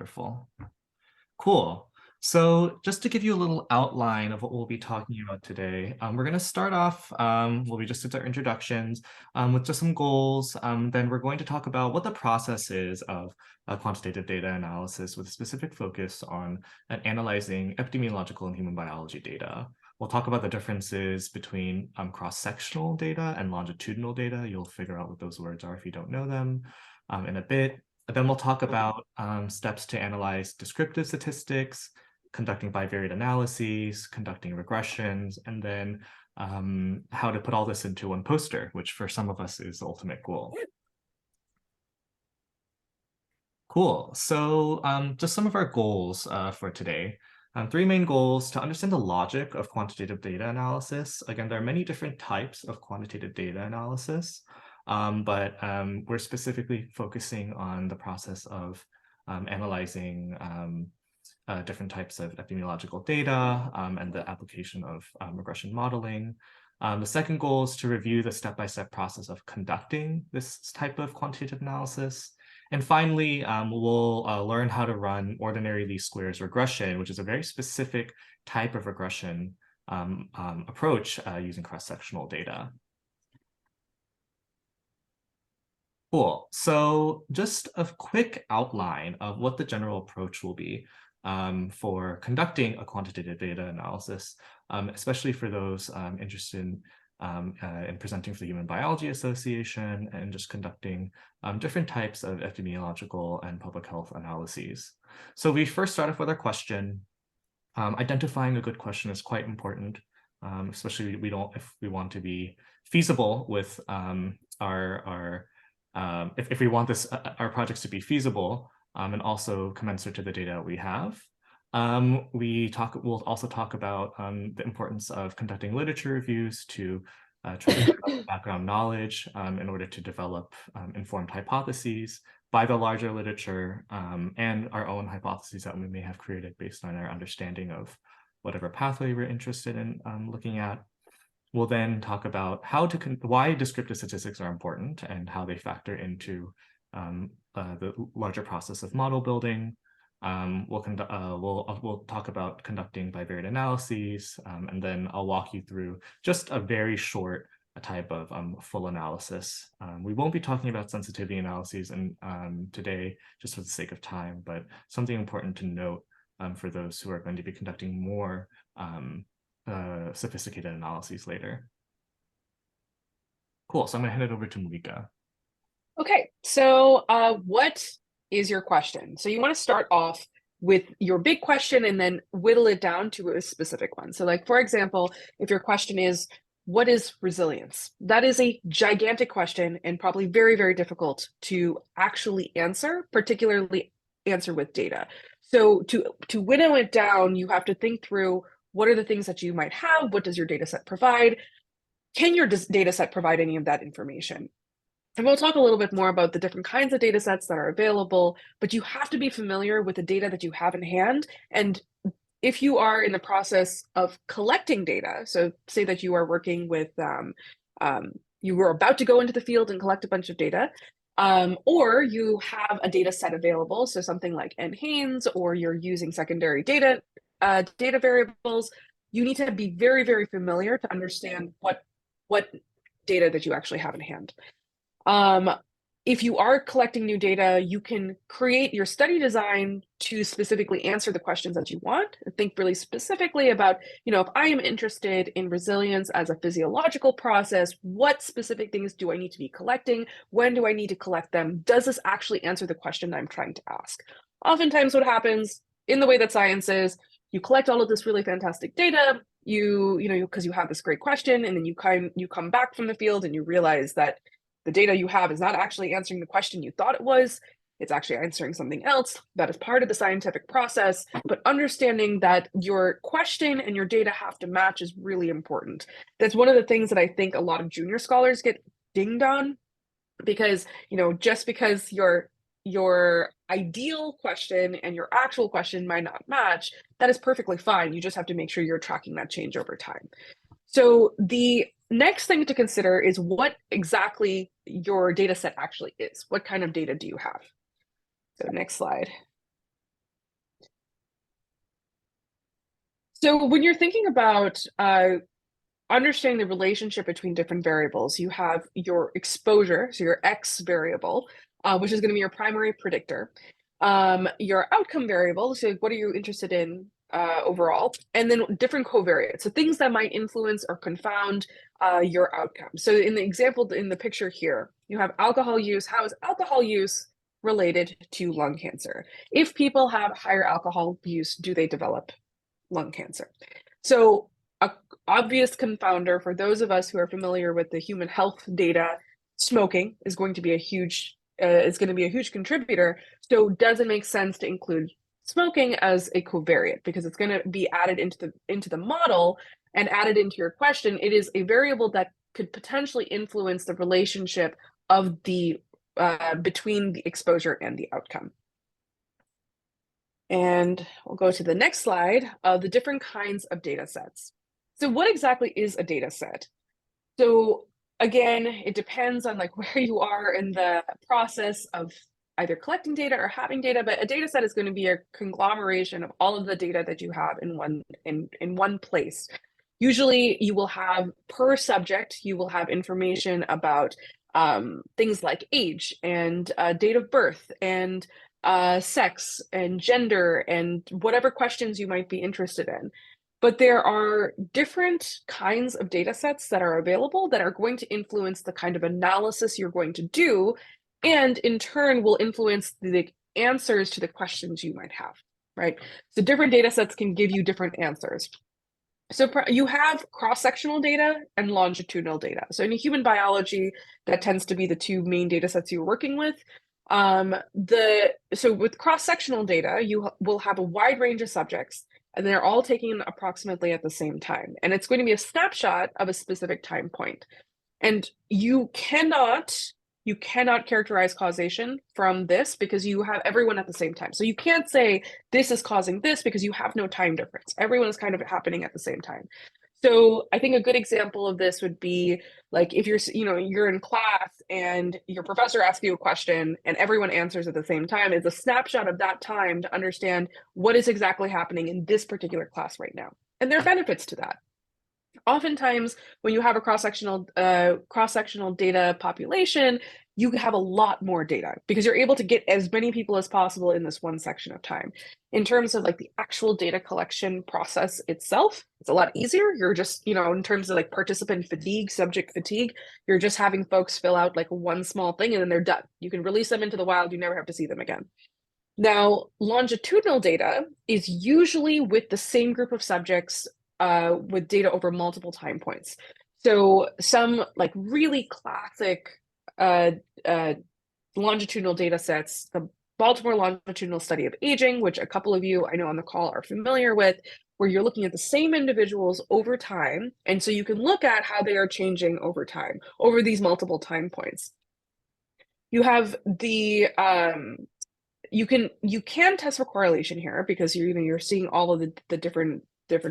Wonderful. Cool. So just to give you a little outline of what we'll be talking about today, we're going to start off, we'll be just into our introductions with just some goals. Then we're going to talk about what the process is of quantitative data analysis with a specific focus on analyzing epidemiological and human biology data. We'll talk about the differences between cross-sectional data and longitudinal data. You'll figure out what those words are if you don't know them in a bit. Then we'll talk about steps to analyze descriptive statistics, conducting bivariate analyses, conducting regressions, and then how to put all this into one poster, which for some of us is the ultimate goal. Cool. So just some of our goals for today. Three main goals: to understand the logic of quantitative data analysis. Again, there are many different types of quantitative data analysis, but we're specifically focusing on the process of analyzing different types of epidemiological data and the application of regression modeling. The second goal is to review the step-by-step process of conducting this type of quantitative analysis. And finally, we'll learn how to run ordinary least squares regression, which is a very specific type of regression approach using cross-sectional data. Cool. So just a quick outline of what the general approach will be for conducting a quantitative data analysis, especially for those interested in presenting for the Human Biology Association and just conducting different types of epidemiological and public health analyses. So we first start off with our question. Identifying a good question is quite important, especially if we want to be feasible with if we want our projects to be feasible and also commensurate to the data we have. We'll also talk about the importance of conducting literature reviews to try to develop background knowledge in order to develop informed hypotheses by the larger literature and our own hypotheses that we may have created based on our understanding of whatever pathway we're interested in looking at. We'll then talk about why descriptive statistics are important and how they factor into the larger process of model building. We'll talk about conducting bivariate analyses, and then I'll walk you through just a very short type of full analysis. We won't be talking about sensitivity analyses today, just for the sake of time, but something important to note for those who are going to be conducting more sophisticated analyses later. Cool. So I'm going to hand it over to Malika. Okay, so what is your question? So you want to start off with your big question and then whittle it down to a specific one. So like, for example, if your question is, what is resilience? That is a gigantic question and probably very, very difficult to actually answer, particularly answer with data. So to winnow it down, you have to think through what are the things that you might have? What does your data set provide? Can your data set provide any of that information? And we'll talk a little bit more about the different kinds of data sets that are available, but you have to be familiar with the data that you have in hand. And if you are in the process of collecting data, so say that you are working with, you were about to go into the field and collect a bunch of data, or you have a data set available, so something like NHANES, or you're using secondary data variables, you need to be very, very familiar to understand what data that you actually have in hand. If you are collecting new data, you can create your study design to specifically answer the questions that you want. Think really specifically about, if I am interested in resilience as a physiological process, what specific things do I need to be collecting? When do I need to collect them? Does this actually answer the question that I'm trying to ask? Oftentimes what happens in the way that science is, you collect all of this really fantastic data, because you have this great question, and then you come back from the field and you realize that the data you have is not actually answering the question you thought it was. It's actually answering something else. That is part of the scientific process, but understanding that your question and your data have to match is really important. That's one of the things that I think a lot of junior scholars get dinged on, because, just because your ideal question and your actual question might not match, that is perfectly fine. You just have to make sure you're tracking that change over time. So the next thing to consider is what exactly your data set actually is. What kind of data do you have? So next slide. So when you're thinking about understanding the relationship between different variables, you have your exposure, so your X variable, which is going to be your primary predictor, your outcome variable, so what are you interested in overall, and then different covariates, so things that might influence or confound your outcome. So in the example, in the picture here, you have alcohol use. How is alcohol use related to lung cancer? If people have higher alcohol use, do they develop lung cancer? So a obvious confounder for those of us who are familiar with the human health data, smoking is going to be a huge contributor. So does it make sense to include smoking as a covariate because it's going to be added into the model and added into your question? It is a variable that could potentially influence the relationship of the between the exposure and the outcome. And we'll go to the next slide of the different kinds of data sets. So what exactly is a data set? So again, it depends on like where you are in the process of either collecting data or having data, but a data set is going to be a conglomeration of all of the data that you have in one place. Usually you will have per subject, you will have information about things like age and date of birth and sex and gender and whatever questions you might be interested in. But there are different kinds of data sets that are available that are going to influence the kind of analysis you're going to do, and in turn will influence the answers to the questions you might have, right? So different data sets can give you different answers. So you have cross-sectional data and longitudinal data. So in human biology, that tends to be the two main data sets you're working with. So with cross-sectional data, you will have a wide range of subjects, and they're all taken approximately at the same time. And it's going to be a snapshot of a specific time point. And you cannot characterize causation from this because you have everyone at the same time. So you can't say this is causing this because you have no time difference. Everyone is kind of happening at the same time. So I think a good example of this would be like if you're in class and your professor asks you a question and everyone answers at the same time, it's a snapshot of that time to understand what is exactly happening in this particular class right now. And there are benefits to that. Oftentimes, when you have a cross-sectional data population, you have a lot more data because you're able to get as many people as possible in this one section of time. In terms of like the actual data collection process itself, it's a lot easier. You're just, in terms of like participant fatigue, subject fatigue, you're just having folks fill out like one small thing and then they're done. You can release them into the wild. You never have to see them again. Now, longitudinal data is usually with the same group of subjects with data over multiple time points. So some like really classic longitudinal data sets, the Baltimore Longitudinal Study of Aging, which a couple of you I know on the call are familiar with, where you're looking at the same individuals over time. And so you can look at how they are changing over time, over these multiple time points. You have the you can test for correlation here because you're seeing all of the different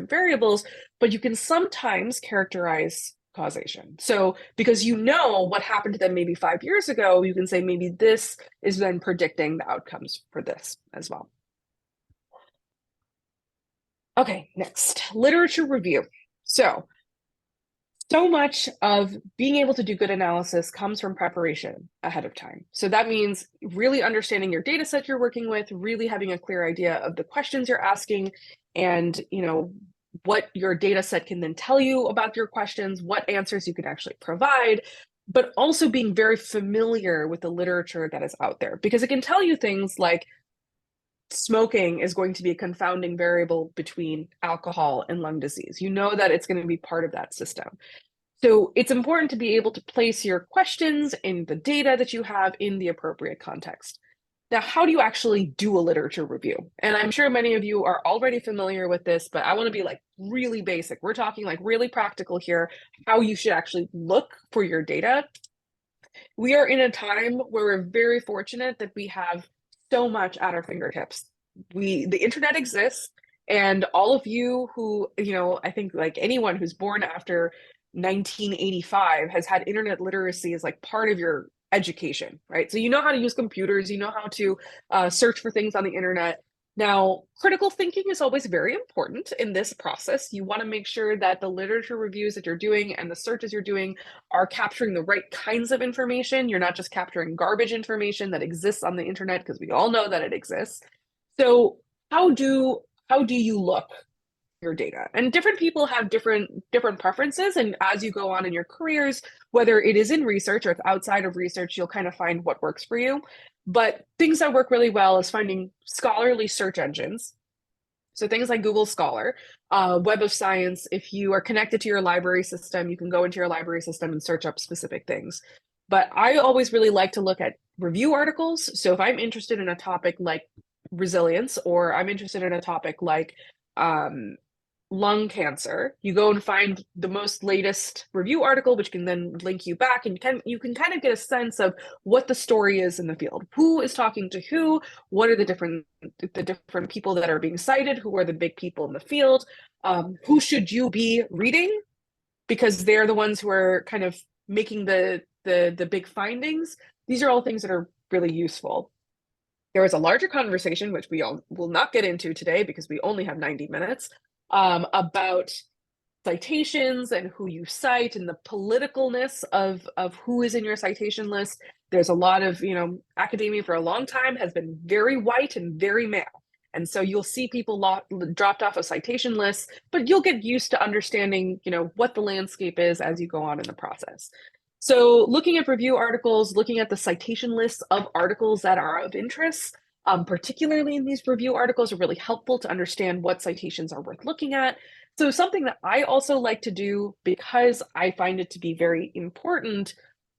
variables, but you can sometimes characterize causation. So because you know what happened to them maybe 5 years ago, you can say maybe this is then predicting the outcomes for this as well. Okay, next, literature review. So much of being able to do good analysis comes from preparation ahead of time. So that means really understanding your data set you're working with, really having a clear idea of the questions you're asking, and what your data set can then tell you about your questions, what answers you can actually provide, but also being very familiar with the literature that is out there, because it can tell you things like smoking is going to be a confounding variable between alcohol and lung disease. You know that it's going to be part of that system. So it's important to be able to place your questions and the data that you have in the appropriate context. Now, how do you actually do a literature review? And I'm sure many of you are already familiar with this, but I want to be like really basic. We're talking like really practical here, how you should actually look for your data. We are in a time where we're very fortunate that we have so much at our fingertips. The internet exists, and all of you who, I think like anyone who's born after 1985 has had internet literacy as like part of your education, right? So you know how to use computers, you know how to search for things on the internet. Now, critical thinking is always very important in this process. You want to make sure that the literature reviews that you're doing and the searches you're doing are capturing the right kinds of information. You're not just capturing garbage information that exists on the internet, because we all know that it exists. So how do you look your data? And different people have different preferences, and as you go on in your careers, whether it is in research or it's outside of research, you'll kind of find what works for you. But things that work really well is finding scholarly search engines, so things like Google Scholar, Web of Science. If you are connected to your library system, you can go into your library system and search up specific things. But I always really like to look at review articles. So if I'm interested in a topic like resilience, or I'm interested in a topic like um, lung cancer, you go and find the most latest review article, which can then link you back, and you can kind of get a sense of what the story is in the field, who is talking to who, what are the different people that are being cited, who are the big people in the field, who should you be reading, because they're the ones who are kind of making the big findings. These are all things that are really useful. There is a larger conversation, which we all will not get into today because we only have 90 minutes, about citations and who you cite and the politicalness of who is in your citation list. There's a lot of, academia for a long time has been very white and very male. And so you'll see people dropped off of citation lists, but you'll get used to understanding, what the landscape is as you go on in the process. So looking at review articles, looking at the citation lists of articles that are of interest, particularly in these review articles, are really helpful to understand what citations are worth looking at. So something that I also like to do, because I find it to be very important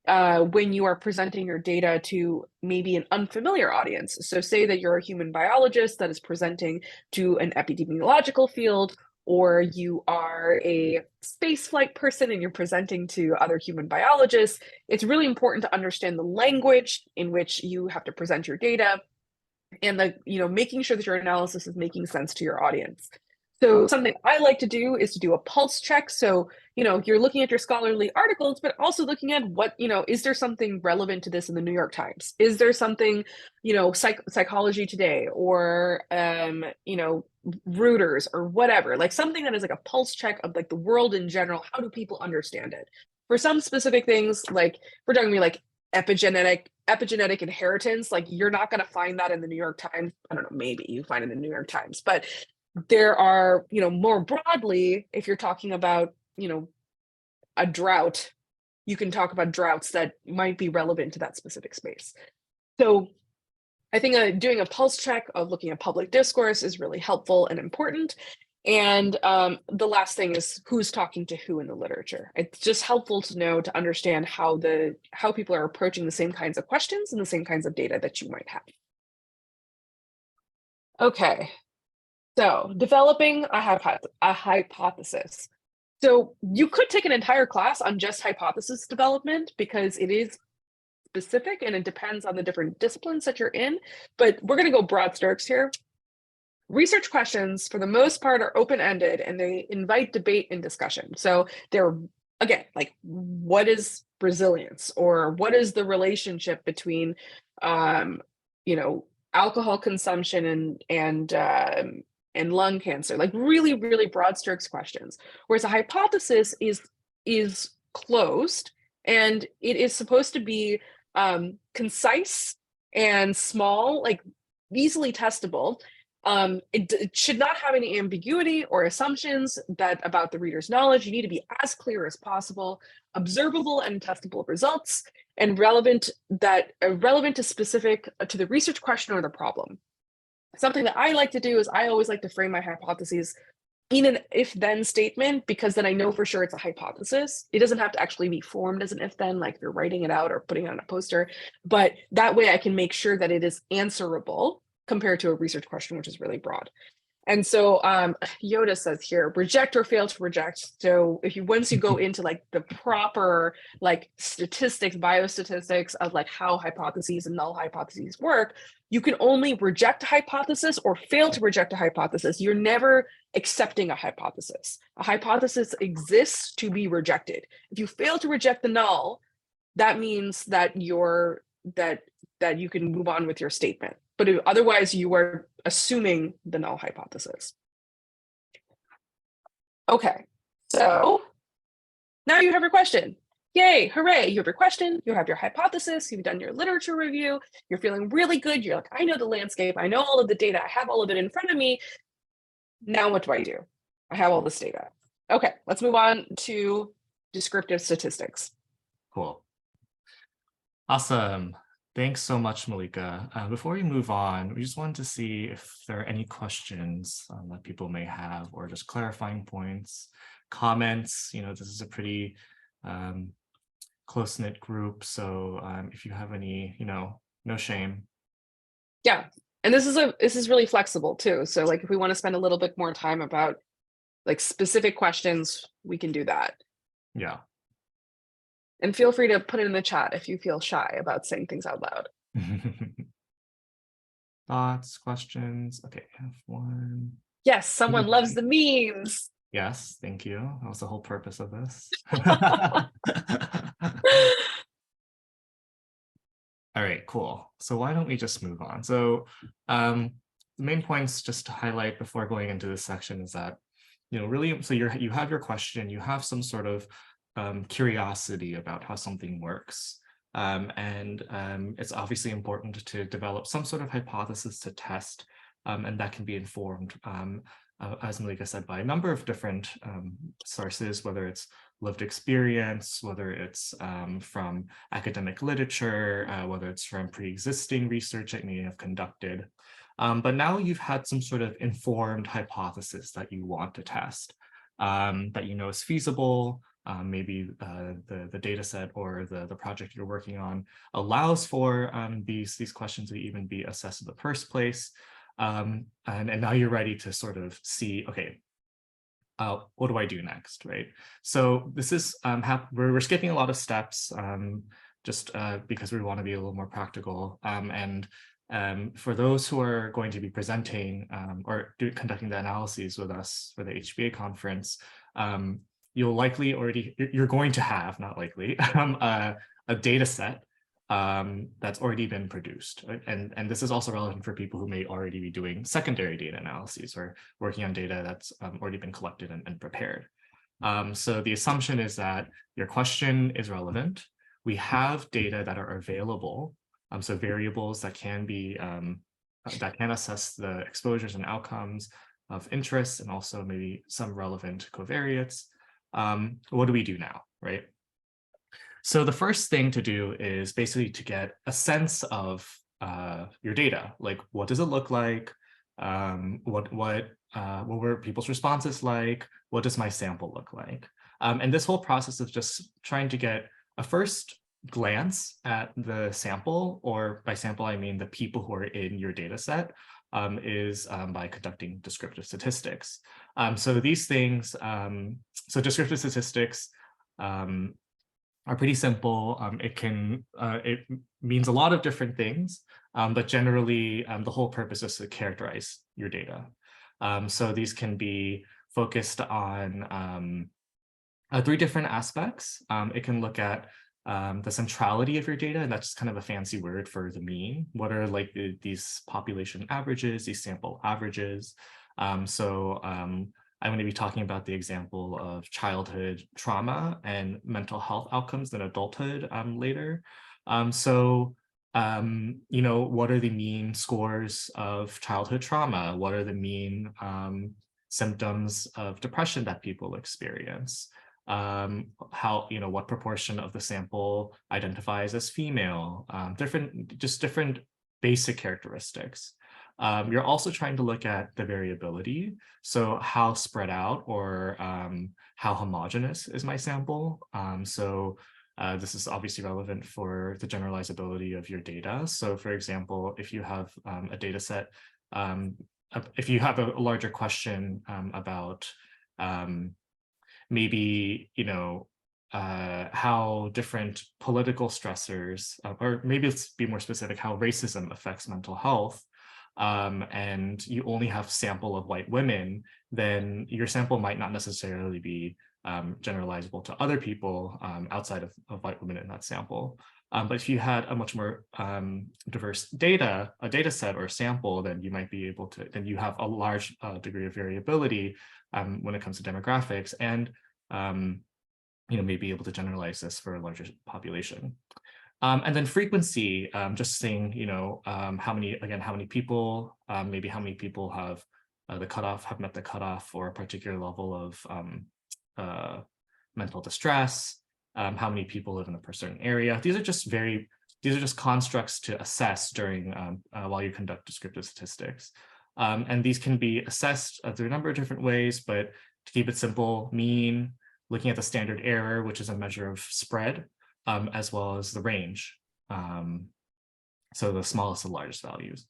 when you are presenting your data to maybe an unfamiliar audience. So say that you're a human biologist that is presenting to an epidemiological field, or you are a spaceflight person and you're presenting to other human biologists. It's really important to understand the language in which you have to present your data, and making sure that your analysis is making sense to your audience. So something I like to do is to do a pulse check. So, you're looking at your scholarly articles, but also looking at what, is there something relevant to this in the New York Times? Is there something, Psychology Today, or, Reuters, or whatever, like something that is like a pulse check of like the world in general. How do people understand it? For some specific things, like we're talking like epigenetic inheritance, like you're not going to find that in the New York Times. I don't know, maybe you find it in the New York Times, but there are, more broadly, if you're talking about, a drought, you can talk about droughts that might be relevant to that specific space. So I think doing a pulse check of looking at public discourse is really helpful and important. And the last thing is who's talking to who in the literature. It's just helpful to know, to understand how people are approaching the same kinds of questions and the same kinds of data that you might have. Okay, so developing a hypothesis. So you could take an entire class on just hypothesis development, because it is specific and it depends on the different disciplines that you're in. But we're going to go broad strokes here. Research questions, for the most part, are open-ended and they invite debate and discussion. So they're, again, like, what is resilience, or what is the relationship between, alcohol consumption and lung cancer? Like really, really broad strokes questions. Whereas a hypothesis is closed, and it is supposed to be concise and small, like easily testable. It should not have any ambiguity or assumptions about the reader's knowledge. You need to be as clear as possible, observable and testable results, and relevant to the research question or the problem. Something that I like to do is I always like to frame my hypotheses in an if-then statement, because then I know for sure it's a hypothesis. It doesn't have to actually be formed as an if-then, like you're writing it out or putting it on a poster, but that way I can make sure that it is answerable compared to a research question, which is really broad. And so Yoda says here, reject or fail to reject. So once you go into like the proper like statistics, biostatistics of like how hypotheses and null hypotheses work, you can only reject a hypothesis or fail to reject a hypothesis. You're never accepting a hypothesis. A hypothesis exists to be rejected. If you fail to reject the null, that means that you can move on with your statement. but otherwise you are assuming the null hypothesis. Okay, so now you have your question. Yay, hooray, you have your question, you have your hypothesis, you've done your literature review, you're feeling really good, you're like, I know the landscape, I know all of the data, I have all of it in front of me. Now what do? I have all this data. Okay, let's move on to descriptive statistics. Cool. Awesome. Thanks so much, Malika. Before we move on, we just wanted to see if there are any questions that people may have, or just clarifying points, comments. This is a pretty close-knit group, so if you have any, no shame. Yeah, and this is really flexible too. So like if we want to spend a little bit more time about like specific questions, we can do that. Yeah. And feel free to put it in the chat if you feel shy about saying things out loud. Thoughts, questions? Okay, I have one. Yes, someone loves the memes. Yes, thank you. That was the whole purpose of this. All right, cool. So why don't we just move on? So the main points just to highlight before going into this section is that, really, so you have your question, you have some sort of curiosity about how something works. And it's obviously important to develop some sort of hypothesis to test, and that can be informed, as Malika said, by a number of different sources, whether it's lived experience, whether it's from academic literature, whether it's from pre-existing research that you may have conducted. But now you've had some sort of informed hypothesis that you want to test, that you know is feasible. Maybe the data set or the project you're working on allows for these questions to even be assessed in the first place. And now you're ready to sort of see, okay, what do I do next, right? So this is, we're skipping a lot of steps just because we want to be a little more practical. And for those who are going to be presenting or conducting the analyses with us for the HBA conference, you'll likely you're going to have, not likely, a data set that's already been produced. Right? And this is also relevant for people who may already be doing secondary data analyses or working on data that's already been collected and prepared. So the assumption is that your question is relevant. We have data that are available, so variables that can be, that can assess the exposures and outcomes of interest, and also maybe some relevant covariates. What do we do now, right? So the first thing to do is basically to get a sense of your data. Like, what does it look like? What were people's responses like? What does my sample look like? And this whole process of just trying to get a first glance at the sample, or by sample, I mean the people who are in your data set, is by conducting descriptive statistics. So these things, so descriptive statistics are pretty simple. It means a lot of different things, but generally the whole purpose is to characterize your data. So these can be focused on 3 different aspects. It can look at the centrality of your data, and that's just kind of a fancy word for the mean. What are like these population averages, these sample averages? I'm going to be talking about the example of childhood trauma and mental health outcomes in adulthood later. What are the mean scores of childhood trauma? What are the mean symptoms of depression that people experience? What proportion of the sample identifies as female? Different basic characteristics. You're also trying to look at the variability. So how spread out or how homogeneous is my sample? This is obviously relevant for the generalizability of your data. So for example, if you have a data set, if you have a larger question about maybe, how different political stressors, or maybe let's be more specific, how racism affects mental health, and you only have sample of white women, then your sample might not necessarily be generalizable to other people outside of white women in that sample. But if you had a much more diverse a data set or sample, then you might be able to, then you have a large degree of variability when it comes to demographics, and may be able to generalize this for a larger population. And then frequency, just seeing, how many people, maybe how many people have met the cutoff for a particular level of mental distress, how many people live in a certain area. These are just constructs to assess during while you conduct descriptive statistics. And these can be assessed through a number of different ways, but to keep it simple, mean, looking at the standard error, which is a measure of spread, as well as the range. So the smallest and largest values.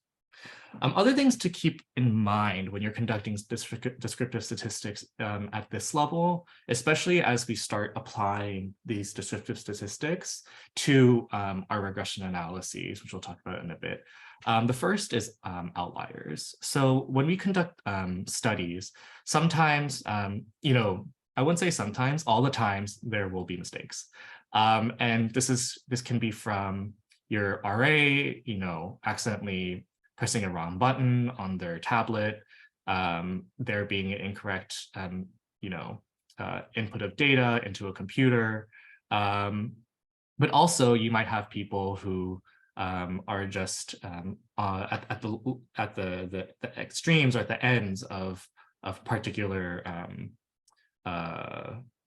Other things to keep in mind when you're conducting descriptive statistics at this level, especially as we start applying these descriptive statistics to our regression analyses, which we'll talk about in a bit. The first is outliers. So when we conduct studies, sometimes, I wouldn't say sometimes, all the times there will be mistakes. And this can be from your RA, accidentally pressing a wrong button on their tablet, there being an incorrect, input of data into a computer. But also you might have people who are just at the extremes or at the ends of particular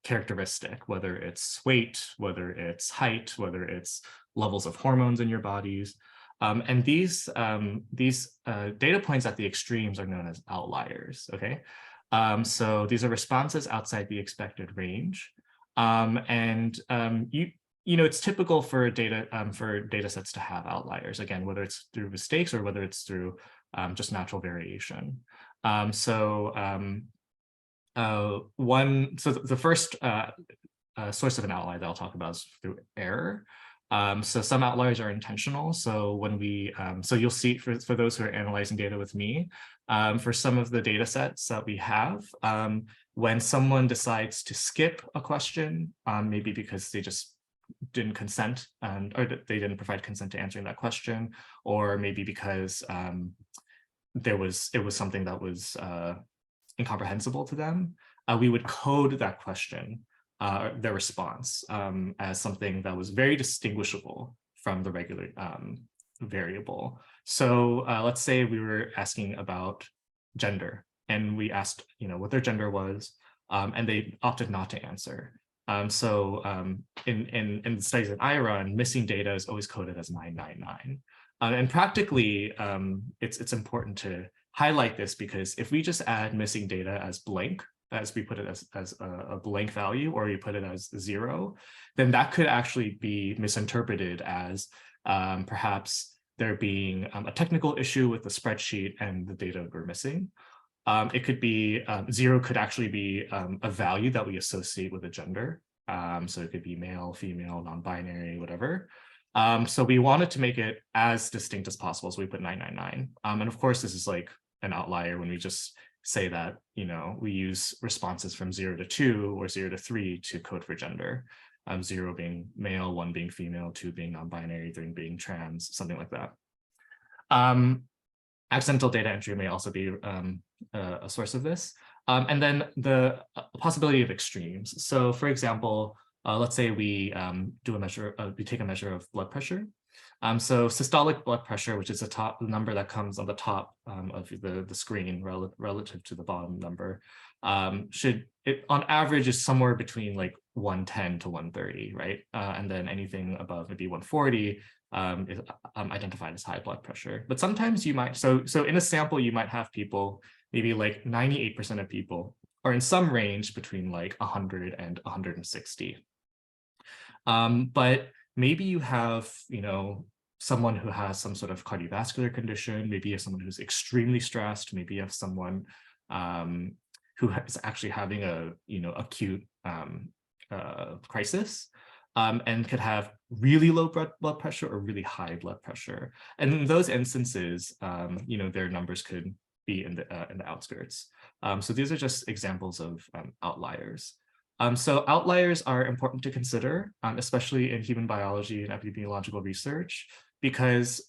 characteristic, whether it's weight, whether it's height, whether it's levels of hormones in your bodies. And these data points at the extremes are known as outliers, okay? So these are responses outside the expected range. It's typical for data sets to have outliers, again, whether it's through mistakes or whether it's through just natural variation. The first source of an outlier that I'll talk about is through error. So some outliers are intentional. So when so you'll see for those who are analyzing data with me, for some of the data sets that we have, when someone decides to skip a question, maybe because they just didn't consent or they didn't provide consent to answering that question, or maybe because it was something that was incomprehensible to them, we would code that question, their response, as something that was very distinguishable from the regular variable. So let's say we were asking about gender, and we asked, what their gender was, and they opted not to answer. In the studies that I run, missing data is always coded as 999. And practically, it's important to highlight this, because if we just add missing data as blank, as we put it as a blank value, or we put it as 0, then that could actually be misinterpreted as perhaps there being a technical issue with the spreadsheet and the data we're missing. It could be 0 could actually be a value that we associate with a gender. So it could be male, female, non-binary, whatever. So we wanted to make it as distinct as possible, so we put 999. And of course, this is like an outlier when we just say that, we use responses from 0 to 2 or 0 to 3 to code for gender. 0 being male, 1 being female, 2 being non-binary, 3 being trans, something like that. Accidental data entry may also be a source of this. And then the possibility of extremes. So for example, let's say we we take a measure of blood pressure. So systolic blood pressure, which is the number that comes on the top of the screen relative to the bottom number, on average is somewhere between like 110 to 130, right? And then anything above maybe 140 is identified as high blood pressure. But sometimes you might, so in a sample, you might have people, maybe like 98% of people are in some range between like 100 and 160. But maybe you have, someone who has some sort of cardiovascular condition, maybe you have someone who's extremely stressed, maybe you have someone who is actually having a, acute crisis, and could have really low blood pressure or really high blood pressure. And in those instances, their numbers could be in the outskirts. So these are just examples of outliers. So outliers are important to consider, especially in human biology and epidemiological research, because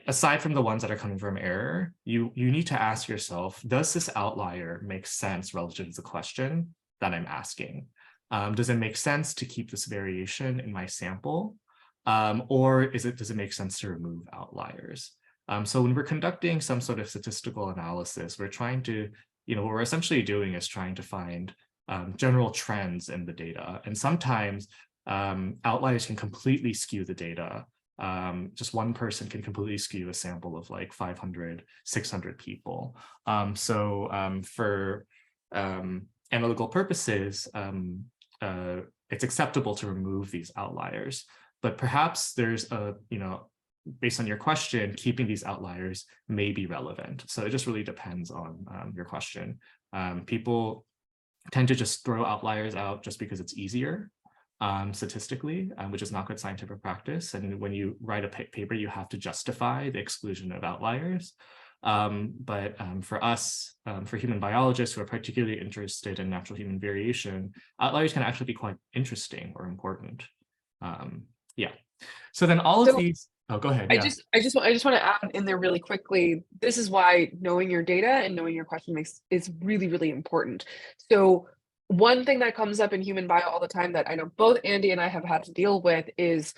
aside from the ones that are coming from error, you need to ask yourself, does this outlier make sense relative to the question that I'm asking? Does it make sense to keep this variation in my sample? Or does it make sense to remove outliers? So when we're conducting some sort of statistical analysis, we're trying to, what we're essentially doing is trying to find general trends in the data. And sometimes outliers can completely skew the data. Just one person can completely skew a sample of like 500, 600 people. For analytical purposes, it's acceptable to remove these outliers. But perhaps there's a, based on your question, keeping these outliers may be relevant. So it just really depends on your question. People tend to just throw outliers out just because it's easier statistically, which is not good scientific practice. And when you write a paper, you have to justify the exclusion of outliers. But for us, for human biologists who are particularly interested in natural human variation, outliers can actually be quite interesting or important. Yeah. So then all of these, oh, go ahead. I Yeah. just want to add in there really quickly. This is why knowing your data and knowing your question is really, really important. So one thing that comes up in human bio all the time that I know both Andy and I have had to deal with is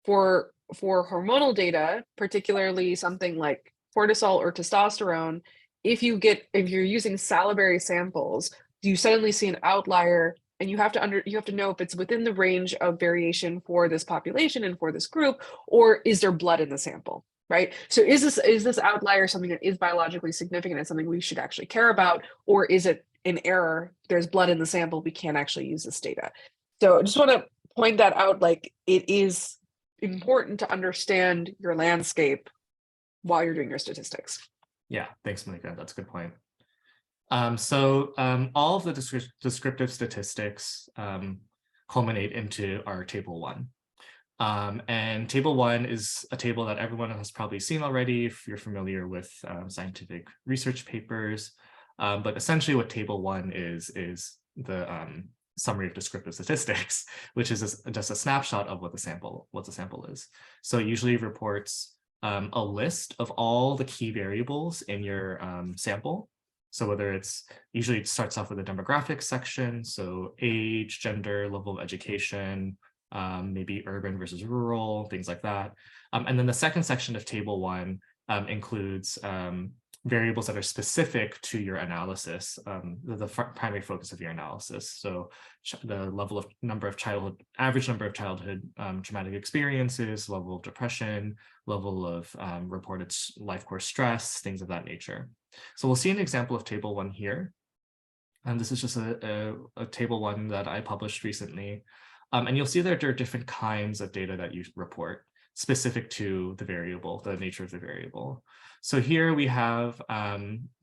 for hormonal data, particularly something like cortisol or testosterone, if you're using salivary samples, you suddenly see an outlier and you have to know if it's within the range of variation for this population and for this group, or is there blood in the sample, right? So is this outlier something that is biologically significant and something we should actually care about, or is it an error? There's blood in the sample, we can't actually use this data. So I just want to point that out, like it is important to understand your landscape while you're doing your statistics. Yeah, thanks, Malika. That's a good point. All of the descriptive statistics culminate into our table 1. And table 1 is a table that everyone has probably seen already if you're familiar with scientific research papers. But essentially what table 1 is the summary of descriptive statistics, which is just a snapshot of what the sample is. So it usually reports a list of all the key variables in your sample. So whether usually it starts off with a demographics section, so age, gender, level of education, maybe urban versus rural, things like that. And then the second section of table 1 includes variables that are specific to your analysis, the primary focus of your analysis. So the average number of childhood traumatic experiences, level of depression, level of reported life course stress, things of that nature. So we'll see an example of table 1 here. And this is just a table 1 that I published recently. And you'll see that there are different kinds of data that you report specific to the variable, the nature of the variable. So here we have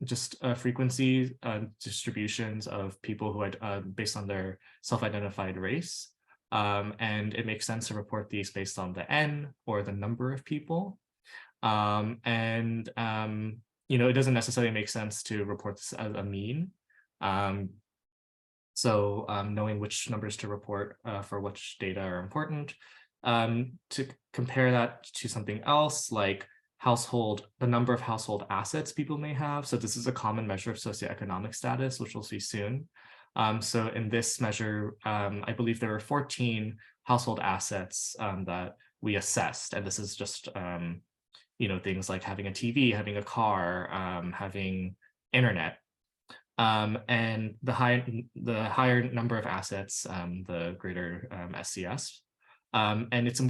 just frequency distributions of people who had based on their self-identified race. And it makes sense to report these based on the N or the number of people. It doesn't necessarily make sense to report this as a mean. Knowing which numbers to report for which data are important. To compare that to something else like the number of household assets people may have. So this is a common measure of socioeconomic status, which we'll see soon. So in this measure, I believe there were 14 household assets that we assessed. And this is just, things like having a TV, having a car, having internet. And the higher number of assets, the greater SCS. And it's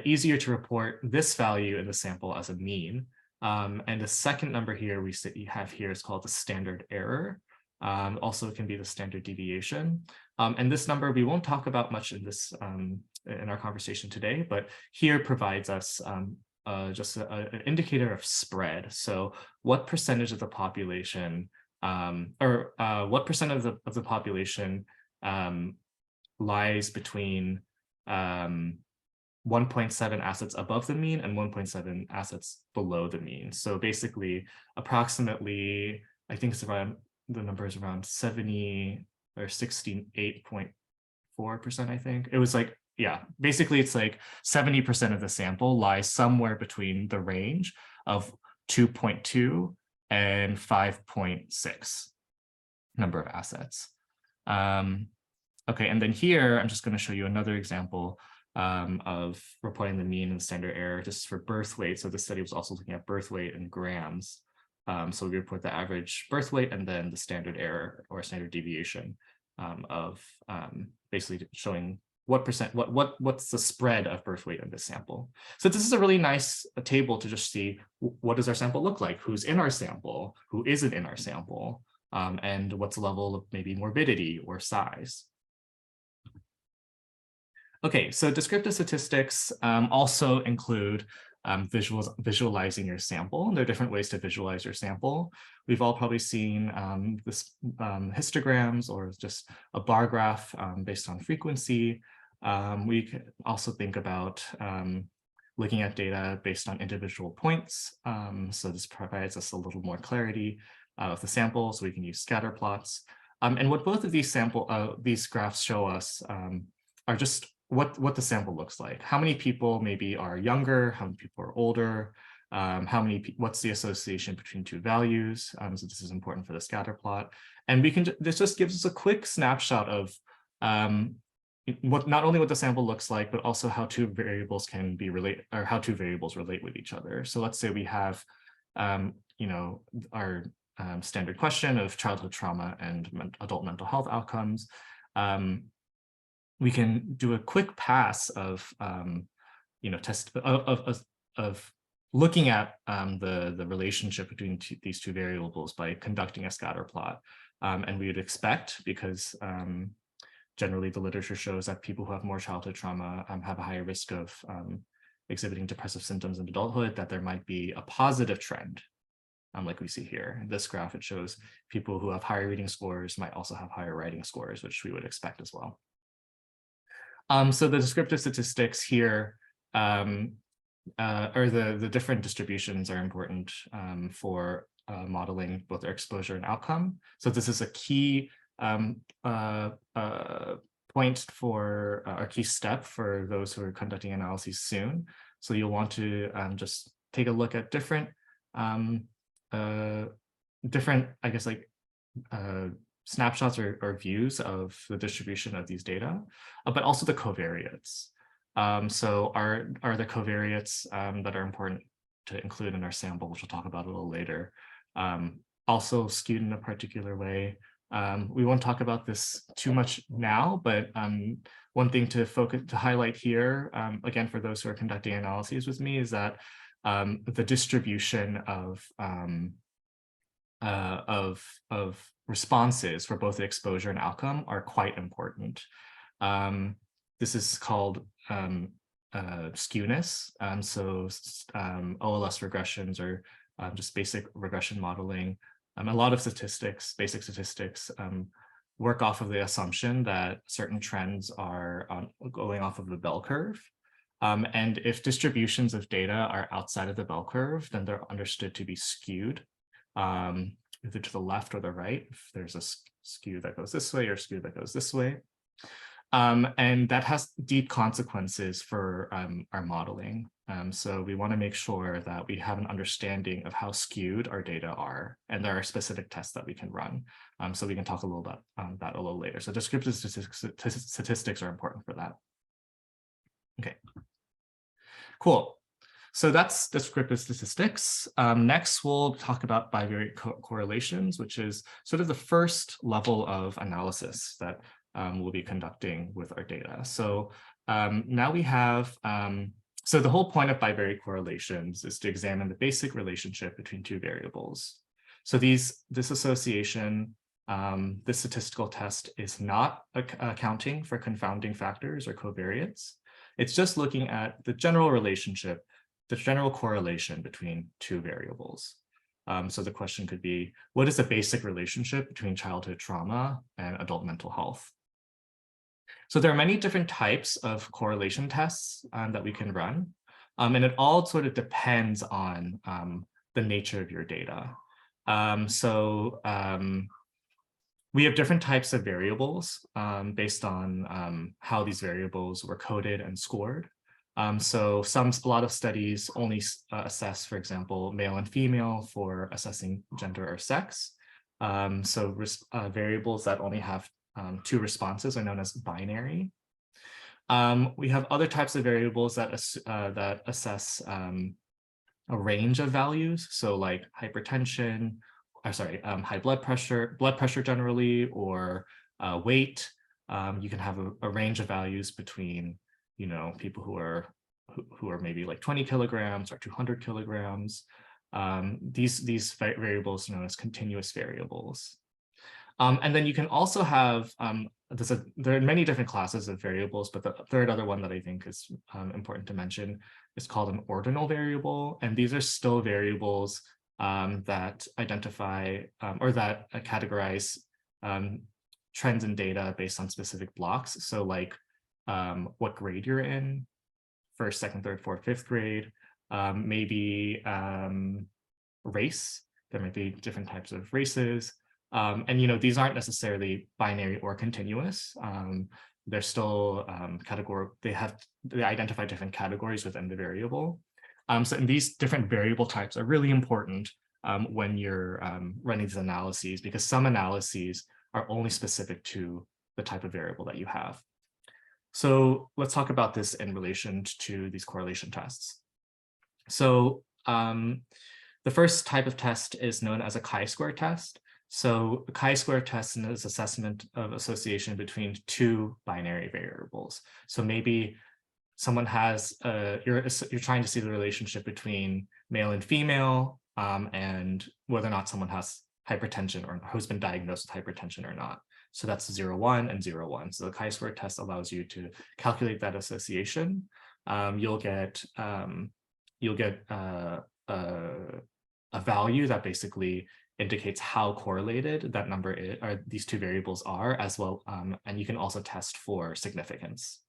easier to report this value in the sample as a mean. And the second number here you have here is called the standard error. Also, it can be the standard deviation. And this number we won't talk about much in this in our conversation today, but here provides us just an indicator of spread. So what percentage of the population what percent of the population lies between 1.7 assets above the mean and 1.7 assets below the mean. So basically, approximately, I think it's around the number is around 70 or 68.4%, I think. It was like, yeah, basically it's like 70% of the sample lies somewhere between the range of 2.2 and 5.6 number of assets. Okay, and then here, I'm just going to show you another example of reporting the mean and standard error. This is for birth weight. So the study was also looking at birth weight in grams. So we report the average birth weight and then the standard error or standard deviation of basically showing what percent, what's the spread of birth weight in this sample. So this is a really nice table to just see what does our sample look like, who's in our sample, who isn't in our sample, and what's the level of maybe morbidity or size. Okay, so descriptive statistics also include visualizing your sample. There are different ways to visualize your sample. We've all probably seen this histograms or just a bar graph based on frequency. We can also think about looking at data based on individual points. So this provides us a little more clarity of the sample, so we can use scatter plots. And what both of these graphs show us are just what the sample looks like. How many people maybe are younger, how many people are older, what's the association between two values. So this is important for the scatter plot. And this just gives us a quick snapshot of not only what the sample looks like, but also how two variables can be related, or how two variables relate with each other. So let's say we have, our standard question of childhood trauma and adult mental health outcomes. We can do a quick pass of, of looking at the relationship between these two variables by conducting a scatter plot. And we would expect, because generally the literature shows that people who have more childhood trauma have a higher risk of exhibiting depressive symptoms in adulthood, that there might be a positive trend. Like we see here in this graph, it shows people who have higher reading scores might also have higher writing scores, which we would expect as well. So the descriptive statistics here, or the different distributions are important for modeling both their exposure and outcome. So this is a key point for a key step for those who are conducting analyses soon. So you'll want to just take a look at different, I guess, like snapshots or views of the distribution of these data, but also the covariates. So are the covariates that are important to include in our sample, which we'll talk about a little later, also skewed in a particular way. We won't talk about this too much now, but one thing to highlight here, again, for those who are conducting analyses with me, is that the distribution of responses for both the exposure and outcome are quite important. This is called skewness. So OLS regressions are just basic regression modeling. A lot of statistics, basic statistics, work off of the assumption that certain trends are going off of the bell curve. And if distributions of data are outside of the bell curve, then they're understood to be skewed, either to the left or the right, if there's a skew that goes this way or skew that goes this way. And that has deep consequences for our modeling. So we want to make sure that we have an understanding of how skewed our data are, and there are specific tests that we can run. So we can talk a little about that a little later. So descriptive statistics are important for that. Okay, cool. So that's descriptive statistics. Next, we'll talk about bivariate correlations, which is sort of the first level of analysis that we'll be conducting with our data. So now we have, so the whole point of bivariate correlations is to examine the basic relationship between two variables. So this association, this statistical test is not accounting for confounding factors or covariates. It's just looking at the general relationship, the general correlation between two variables. So the question could be, what is the basic relationship between childhood trauma and adult mental health? So there are many different types of correlation tests that we can run. And it all sort of depends on the nature of your data. we have different types of variables based on how these variables were coded and scored. So a lot of studies only assess, for example, male and female for assessing gender or sex. So variables that only have two responses are known as binary. We have other types of variables that assess a range of values. So like hypertension, high blood pressure generally, or weight. You can have a range of values between, people who are maybe like 20 kilograms or 200 kilograms. These variables are known as continuous variables. And then you can also have, there are many different classes of variables, but the third other one that I think is important to mention is called an ordinal variable. And these are still variables that identify or that categorize trends in data based on specific blocks. So like what grade you're in, first, second, third, fourth, fifth grade, maybe race. There might be different types of races. And these aren't necessarily binary or continuous. They're still they identify different categories within the variable. So these different variable types are really important when you're running these analyses, because some analyses are only specific to the type of variable that you have. So let's talk about this in relation to these correlation tests. So the first type of test is known as a chi-square test. So a chi-square test is assessment of association between two binary variables. So maybe someone has, you're trying to see the relationship between male and female and whether or not someone has hypertension or who's been diagnosed with hypertension or not. So that's 0, 1 and 0, 1. So the chi-square test allows you to calculate that association. You'll get a value that basically indicates how correlated that number is, or these two variables are as well. And you can also test for significance.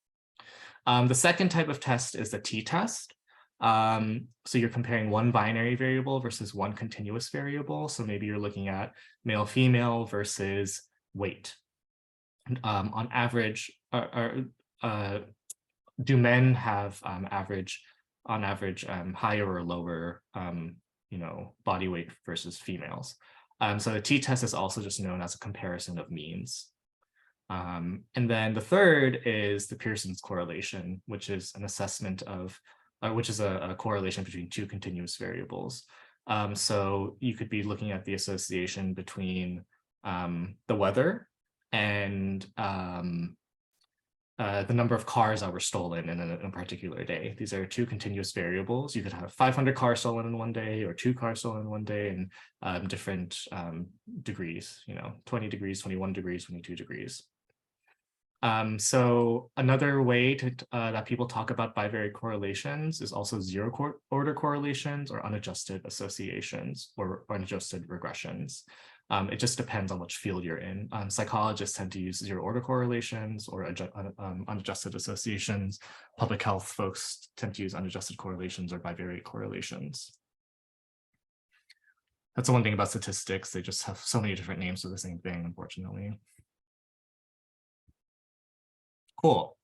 The second type of test is the t-test. So you're comparing one binary variable versus one continuous variable. So maybe you're looking at male, female versus weight. On average, do men have on average higher or lower body weight versus females? So the t-test is also just known as a comparison of means. And then the third is the Pearson's correlation, which is an assessment of, which is a correlation between two continuous variables. So you could be looking at the association between the weather and the number of cars that were stolen in a particular day. These are two continuous variables. You could have 500 cars stolen in one day or 2 cars stolen in one day, and different degrees, 20 degrees, 21 degrees, 22 degrees. So another way that people talk about bivariate correlations is also zero-order correlations or unadjusted associations or unadjusted regressions. It just depends on which field you're in. Psychologists tend to use zero-order correlations or unadjusted associations. Public health folks tend to use unadjusted correlations or bivariate correlations. That's the one thing about statistics. They just have so many different names for the same thing, unfortunately. Cool.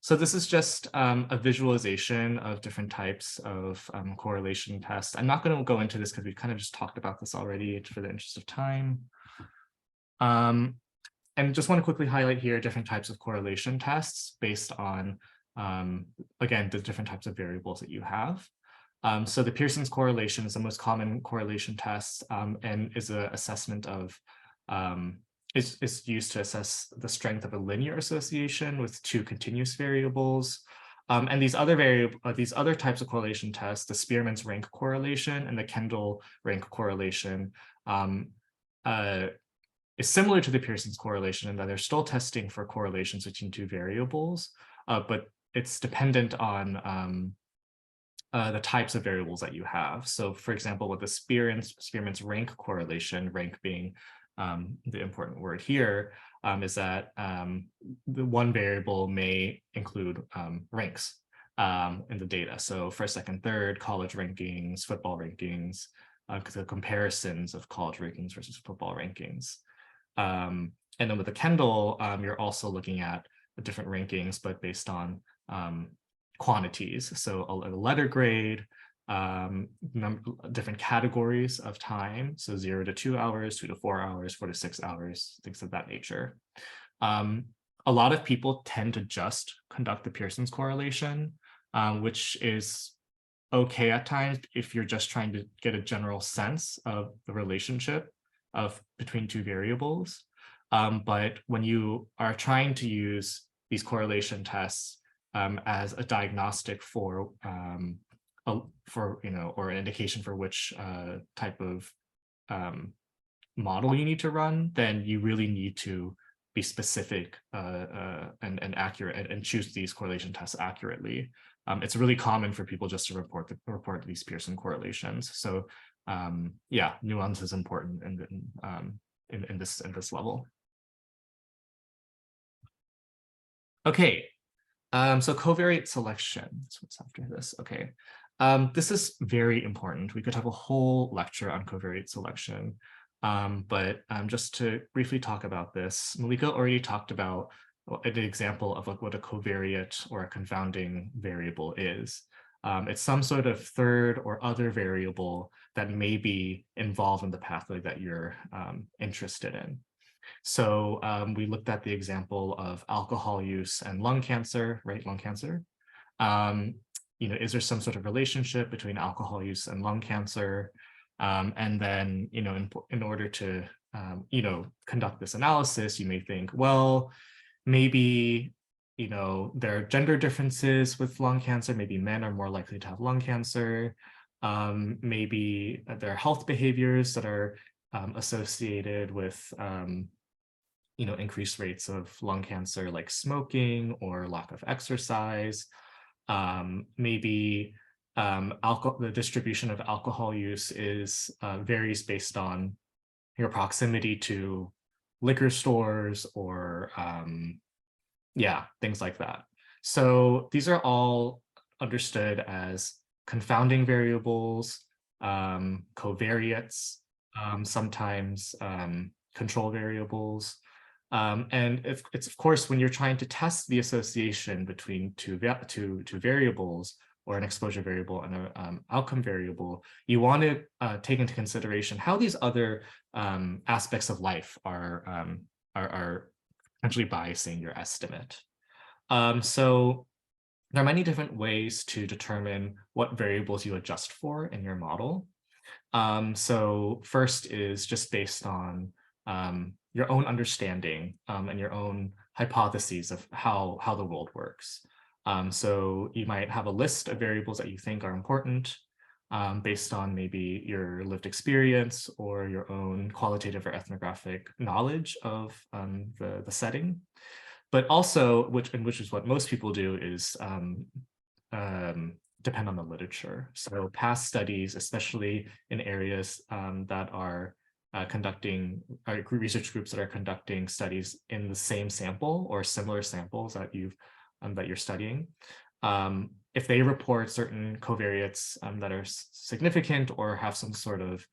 So this is just a visualization of different types of correlation tests. I'm not going to go into this because we've kind of just talked about this already for the interest of time. And just want to quickly highlight here different types of correlation tests based on, again, the different types of variables that you have. So the Pearson's correlation is the most common correlation test and is an assessment of is used to assess the strength of a linear association with two continuous variables. And these other types of correlation tests, the Spearman's rank correlation and the Kendall rank correlation, is similar to the Pearson's correlation in that they're still testing for correlations between two variables, but it's dependent on the types of variables that you have. So for example, with the Spearman's rank correlation, rank being the important word here, is that the one variable may include ranks in the data. So first, second, third, college rankings, football rankings, because the comparisons of college rankings versus football rankings. And then with the Kendall, you're also looking at the different rankings, but based on quantities. So a letter grade, different categories of time. So 0 to 2 hours, 2 to 4 hours, 4 to 6 hours, things of that nature. A lot of people tend to just conduct the Pearson's correlation, which is okay at times if you're just trying to get a general sense of the relationship between two variables. But when you are trying to use these correlation tests as a diagnostic for or an indication for which type of model you need to run, then you really need to be specific and accurate and choose these correlation tests accurately. It's really common for people just to report these Pearson correlations. So yeah, nuance is important in this level. Okay, so covariate selection. So what's after this? Okay, this is very important. We could have a whole lecture on covariate selection. But just to briefly talk about this, Malika already talked about an example of what a covariate or a confounding variable is. It's some sort of third or other variable that may be involved in the pathway that you're interested in. So we looked at the example of alcohol use and lung cancer, right? Lung cancer. Is there some sort of relationship between alcohol use and lung cancer? And then, in order to, conduct this analysis, you may think, well, maybe, there are gender differences with lung cancer. Maybe men are more likely to have lung cancer. Maybe there are health behaviors that are associated with, increased rates of lung cancer, like smoking or lack of exercise. Maybe the distribution of alcohol use varies based on your proximity to liquor stores or things like that. So these are all understood as confounding variables, covariates, sometimes control variables. And it's of course, when you're trying to test the association between two variables, or an exposure variable and an outcome variable, you want to take into consideration how these other aspects of life are potentially biasing your estimate. So there are many different ways to determine what variables you adjust for in your model. So first is just based on your own understanding and your own hypotheses of how the world works. So you might have a list of variables that you think are important based on maybe your lived experience or your own qualitative or ethnographic knowledge of the setting. But also, which is what most people do, is depend on the literature. So past studies, especially in areas that are conducting research groups that are conducting studies in the same sample or similar samples that you're studying. If they report certain covariates that are significant or have some sort of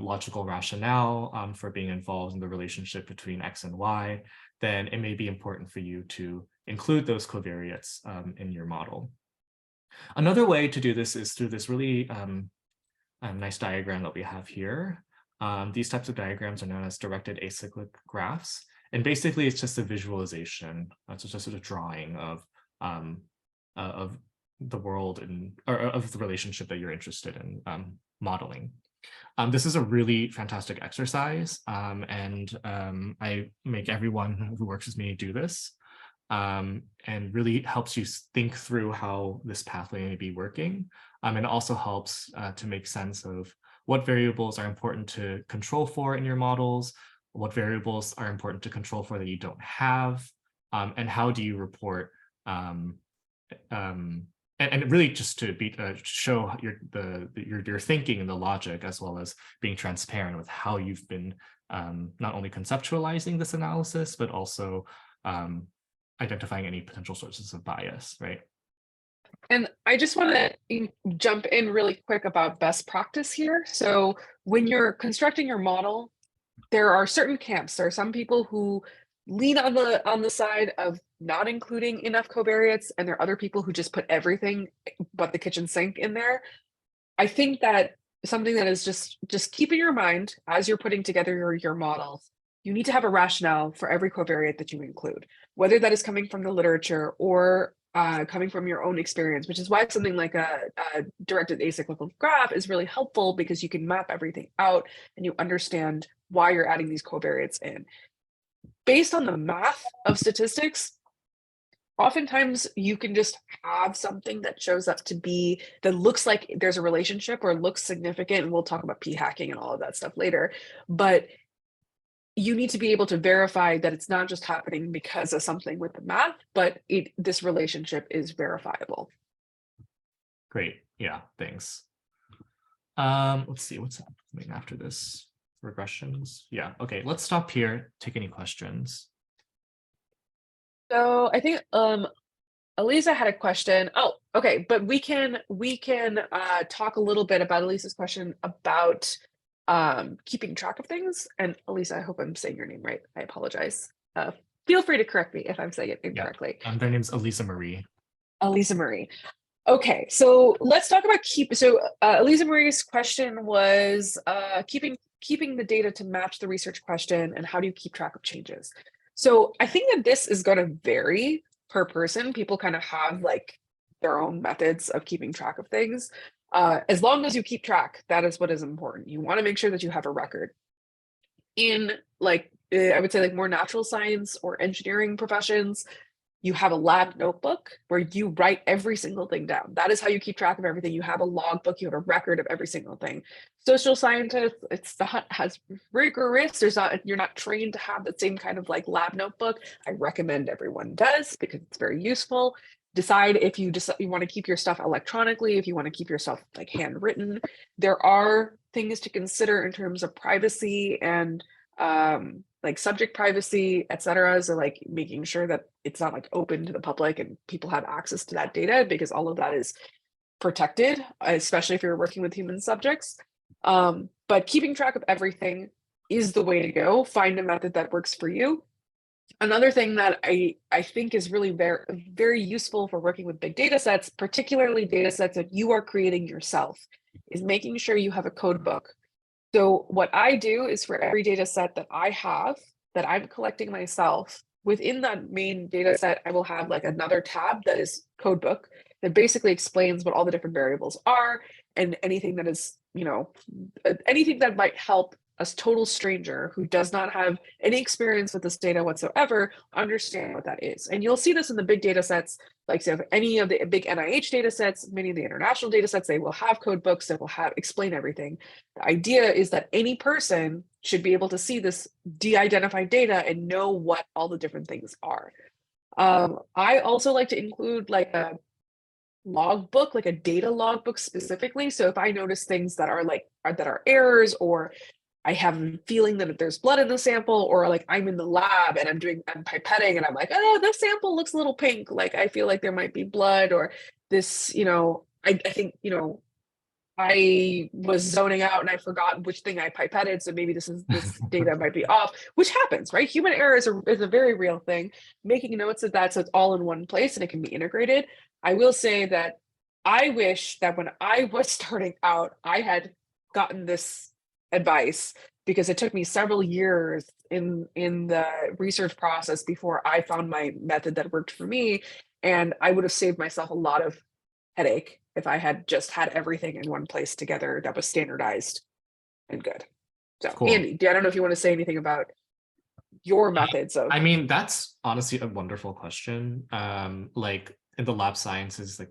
logical rationale for being involved in the relationship between X and Y, then it may be important for you to include those covariates in your model. Another way to do this is through this really nice diagram that we have here. These types of diagrams are known as directed acyclic graphs. And basically, it's just a visualization. It's just a drawing of the world or of the relationship that you're interested in modeling. This is a really fantastic exercise, and I make everyone who works with me do this, and really helps you think through how this pathway may be working. And it also helps to make sense of what variables are important to control for in your models, what variables are important to control for that you don't have, and how do you report, and really just to show your thinking and the logic, as well as being transparent with how you've been not only conceptualizing this analysis, but also identifying any potential sources of bias, right? And I just want to jump in really quick about best practice here. So when you're constructing your model, there are certain camps. There are some people who lean on the side of not including enough covariates, and there are other people who just put everything but the kitchen sink in there. I think that something that is just keep in your mind as you're putting together your models, you need to have a rationale for every covariate that you include, whether that is coming from the literature or coming from your own experience, which is why something like a directed acyclical graph is really helpful because you can map everything out and you understand why you're adding these covariates in. Based on the math of statistics, oftentimes you can just have something that shows up to be that looks like there's a relationship or looks significant, and we'll talk about p-hacking and all of that stuff later, but you need to be able to verify that it's not just happening because of something with the math, but this relationship is verifiable. Great. Yeah, thanks. Let's see what's happening after this. Regressions. Yeah, okay, let's stop here. Take any questions. So I think Elisa had a question. Oh, okay, but we can talk a little bit about Elisa's question about keeping track of things. And Elisa, I hope I'm saying your name right. I apologize. Feel free to correct me if I'm saying it incorrectly. Yeah. Their name's Elisa Marie. Elisa Marie. Okay, so let's talk about Elisa Marie's question was keeping the data to match the research question, and how do you keep track of changes? So I think that this is going to vary per person. People kind of have like their own methods of keeping track of things. As long as you keep track, that is what is important. You want to make sure that you have a record. In like, I would say like more natural science or engineering professions, you have a lab notebook where you write every single thing down. That is how you keep track of everything. You have a logbook, you have a record of every single thing. Social scientists, has rigorous. You're not trained to have the same kind of like lab notebook. I recommend everyone does because it's very useful. Decide if you want to keep your stuff electronically, if you want to keep your stuff like handwritten. There are things to consider in terms of privacy and like subject privacy, etc. So like making sure that it's not like open to the public and people have access to that data, because all of that is protected, especially if you're working with human subjects. But keeping track of everything is the way to go. Find a method that works for you. Another thing that I think is really very, very useful for working with big data sets, particularly data sets that you are creating yourself, is making sure you have a code book. So what I do is for every data set that I have that I'm collecting myself, within that main data set, I will have like another tab that is code book that basically explains what all the different variables are, and anything that is, anything that might help a total stranger who does not have any experience with this data whatsoever understand what that is. And you'll see this in the big data sets, like so if any of the big NIH data sets, many of the international data sets, they will have code books that will explain everything. The idea is that any person should be able to see this de-identified data and know what all the different things are. I also like to include like a logbook, like a data logbook specifically. So if I notice things that are errors, or I have a feeling that if there's blood in the sample, or like I'm in the lab and I'm pipetting and I'm like, oh, this sample looks a little pink. Like I feel like there might be blood, or this, I think, I was zoning out and I forgot which thing I pipetted. So maybe this data might be off, which happens, right? Human error is a very real thing. Making notes of that so it's all in one place and it can be integrated. I will say that I wish that when I was starting out, I had gotten this advice, because it took me several years in the research process before I found my method that worked for me. And I would have saved myself a lot of headache if I had just had everything in one place together that was standardized and good. So Cool. Andy, I don't know if you want to say anything about your methods of. I mean, that's honestly a wonderful question. Like in the lab sciences, like,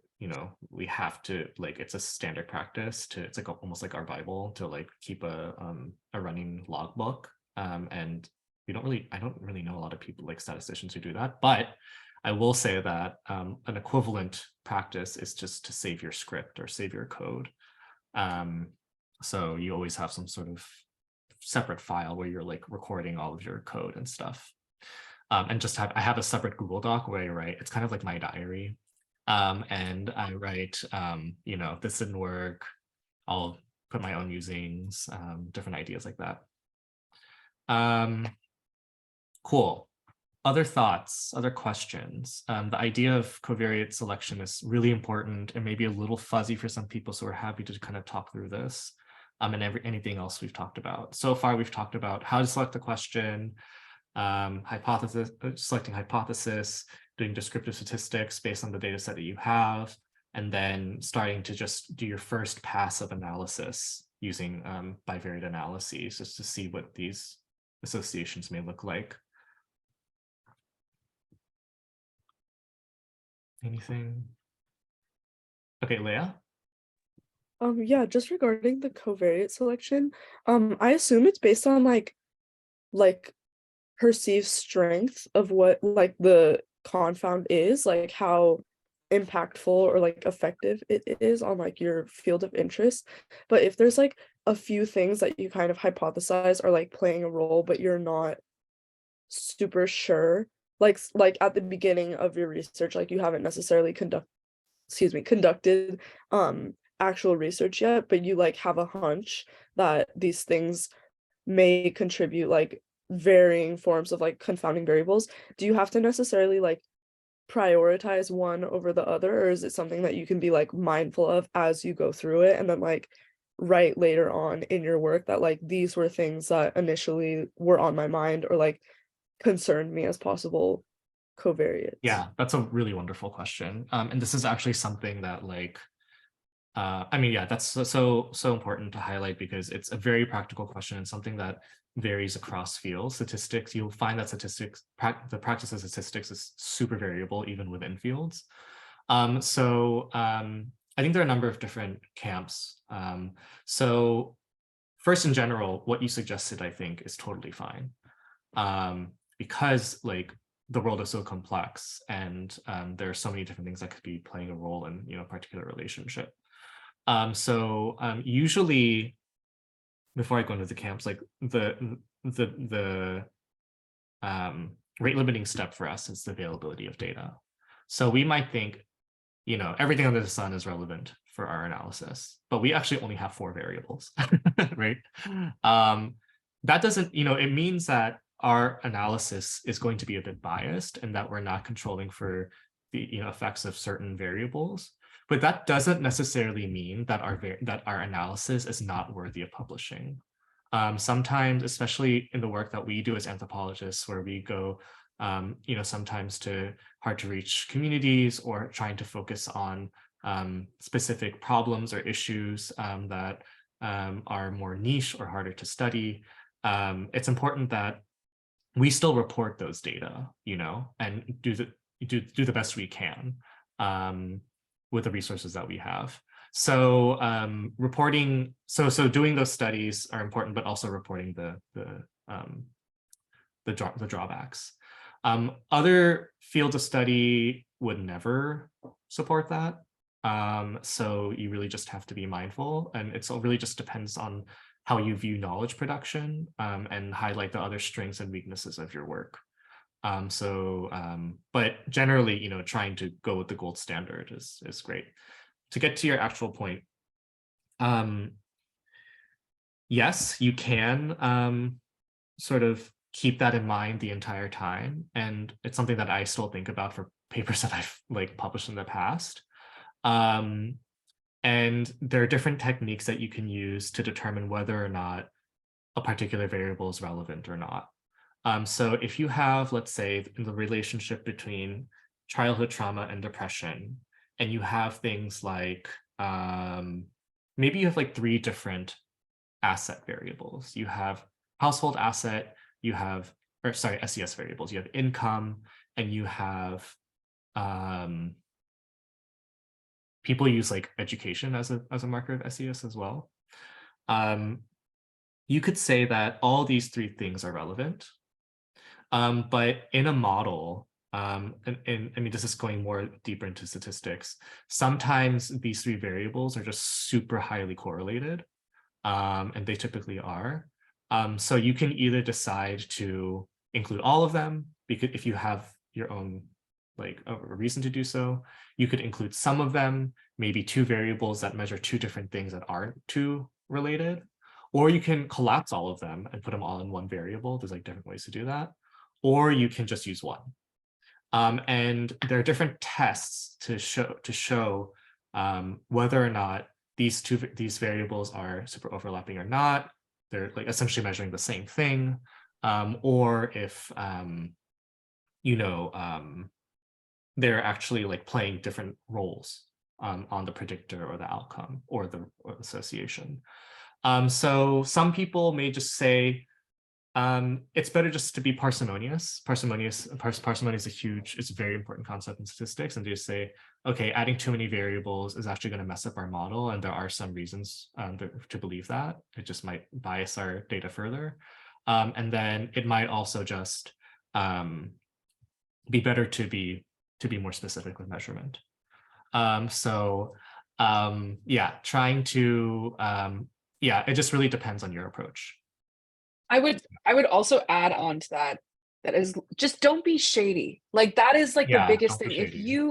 we have to, like, it's a standard practice it's like almost like our Bible to like keep a running logbook. And I don't really know a lot of people, like statisticians, who do that, but I will say that an equivalent practice is just to save your script or save your code. So you always have some sort of separate file where you're like recording all of your code and stuff. And I have a separate Google Doc where I write, it's kind of like my diary. And I write, this didn't work. I'll put my own musings, different ideas like that. Cool. Other thoughts, other questions? The idea of covariate selection is really important and maybe a little fuzzy for some people, so we're happy to kind of talk through this and anything else we've talked about. So far, we've talked about how to select the question, selecting hypothesis, doing descriptive statistics based on the data set that you have, and then starting to just do your first pass of analysis using bivariate analyses just to see what these associations may look like. Anything? Okay, Leah? Yeah, just regarding the covariate selection, I assume it's based on like perceived strength of what like the confound is, like how impactful or like effective it is on like your field of interest. But if there's like a few things that you kind of hypothesize are like playing a role, but you're not super sure, like at the beginning of your research, like you haven't necessarily conducted actual research yet, but you like have a hunch that these things may contribute like varying forms of like confounding variables. Do you have to necessarily like prioritize one over the other, or is it something that you can be like mindful of as you go through it and then like write later on in your work that like these were things that initially were on my mind or like concerned me as possible covariates? Yeah, that's a really wonderful question. And this is actually something that that's so important to highlight because it's a very practical question and something that varies across fields. Statistics, you'll find that the practice of statistics is super variable even within fields. I think there are a number of different camps. So first, in general, what you suggested, I think, is totally fine. Because like the world is so complex and there are so many different things that could be playing a role in a particular relationship. Usually, before I go into the camps, like the rate limiting step for us is the availability of data. So we might think, everything under the sun is relevant for our analysis, but we actually only have 4 variables, right? That doesn't, it means that our analysis is going to be a bit biased and that we're not controlling for the effects of certain variables. But that doesn't necessarily mean that our analysis is not worthy of publishing. Sometimes, especially in the work that we do as anthropologists, where we go, sometimes to hard to reach communities or trying to focus on specific problems or issues that are more niche or harder to study, it's important that we still report those data, and do the best we can with the resources that we have. So doing those studies are important, but also reporting the drawbacks. Other fields of study would never support that. So you really just have to be mindful, and it really just depends on how you view knowledge production and highlight the other strengths and weaknesses of your work. But generally, trying to go with the gold standard is great. To get to your actual point, yes, you can sort of keep that in mind the entire time, and it's something that I still think about for papers that I've published in the past. And there are different techniques that you can use to determine whether or not a particular variable is relevant or not. So if you have, let's say, the relationship between childhood trauma and depression, and you have things like, maybe you have 3 different asset variables. You have household asset, SES variables. You have income, and you have people use education as a marker of SES as well. You could say that all these 3 things are relevant. But in a model, and I mean, this is going more deeper into statistics, sometimes these 3 variables are just super highly correlated, and they typically are. So you can either decide to include all of them, because if you have your own like a reason to do so. You could include some of them, maybe two variables that measure two different things that aren't too related, or you can collapse all of them and put them all in one variable. There's like different ways to do that, or you can just use one. And there are different tests to show whether or not these variables are super overlapping or not. They're like essentially measuring the same thing, or if they're actually like playing different roles on the predictor or the outcome or the association. So some people may just say it's better just to be parsimonious. Parsimony is it's a very important concept in statistics, and they just say, okay, adding too many variables is actually going to mess up our model, and there are some reasons to believe that. It just might bias our data further. And then it might also just be better to be more specific with measurement. Yeah, trying to yeah, it just really depends on your approach. I would also add on to that is just don't be shady. Like that is like the Yeah, biggest don't be thing. shady.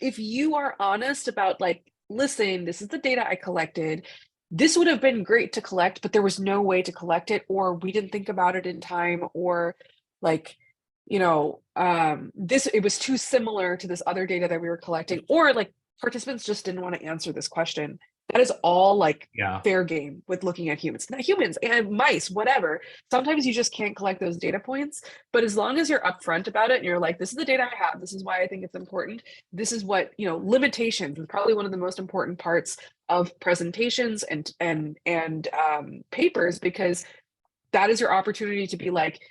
If you are honest about like, listen, this is the data I collected. This would have been great to collect, but there was no way to collect it, or we didn't think about it in time, or like, it was too similar to this other data that we were collecting, or like participants just didn't want to answer this question. That is all like Yeah, fair game with looking at humans, not humans and mice, whatever. Sometimes you just can't collect those data points, but as long as you're upfront about it and you're like, this is the data I have, this is why I think it's important, this is what, limitations is probably one of the most important parts of presentations and papers, because that is your opportunity to be like,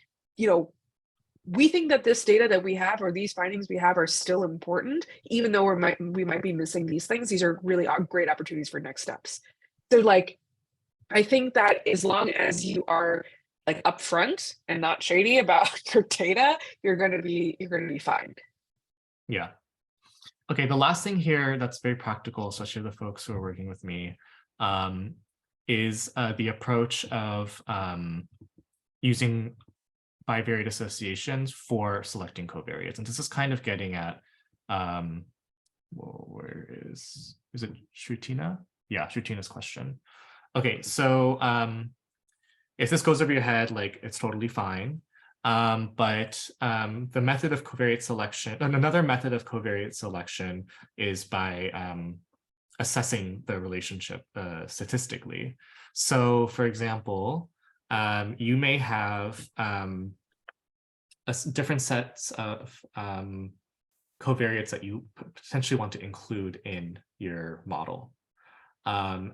we think that this data that we have, or these findings we have, are still important, even though we might be missing these things. These are really great opportunities for next steps. So like, I think that as long as you are like upfront and not shady about your data, you're going to be fine. yeah. Okay, the last thing here that's very practical, especially the folks who are working with me, is the approach of using bivariate associations for selecting covariates. And this is kind of getting at, where is it Shrutina? Yeah, Shrutina's question. Okay, so if this goes over your head, like it's totally fine. But the method of covariate selection, and another method of covariate selection is by assessing the relationship statistically. So for example, you may have different sets of covariates that you potentially want to include in your model. You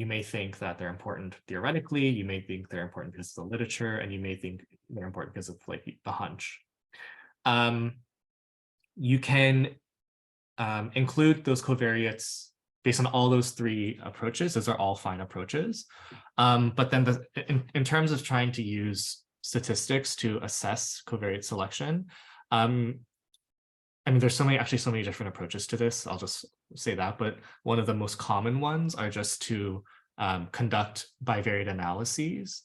may think that they're important theoretically, you may think they're important because of the literature, and you may think they're important because of like the hunch. You can include those covariates based on all those three approaches. Those are all fine approaches. But then in terms of trying to use statistics to assess covariate selection, I mean, there's so many different approaches to this. I'll just say that, but one of the most common ones are just to conduct bivariate analyses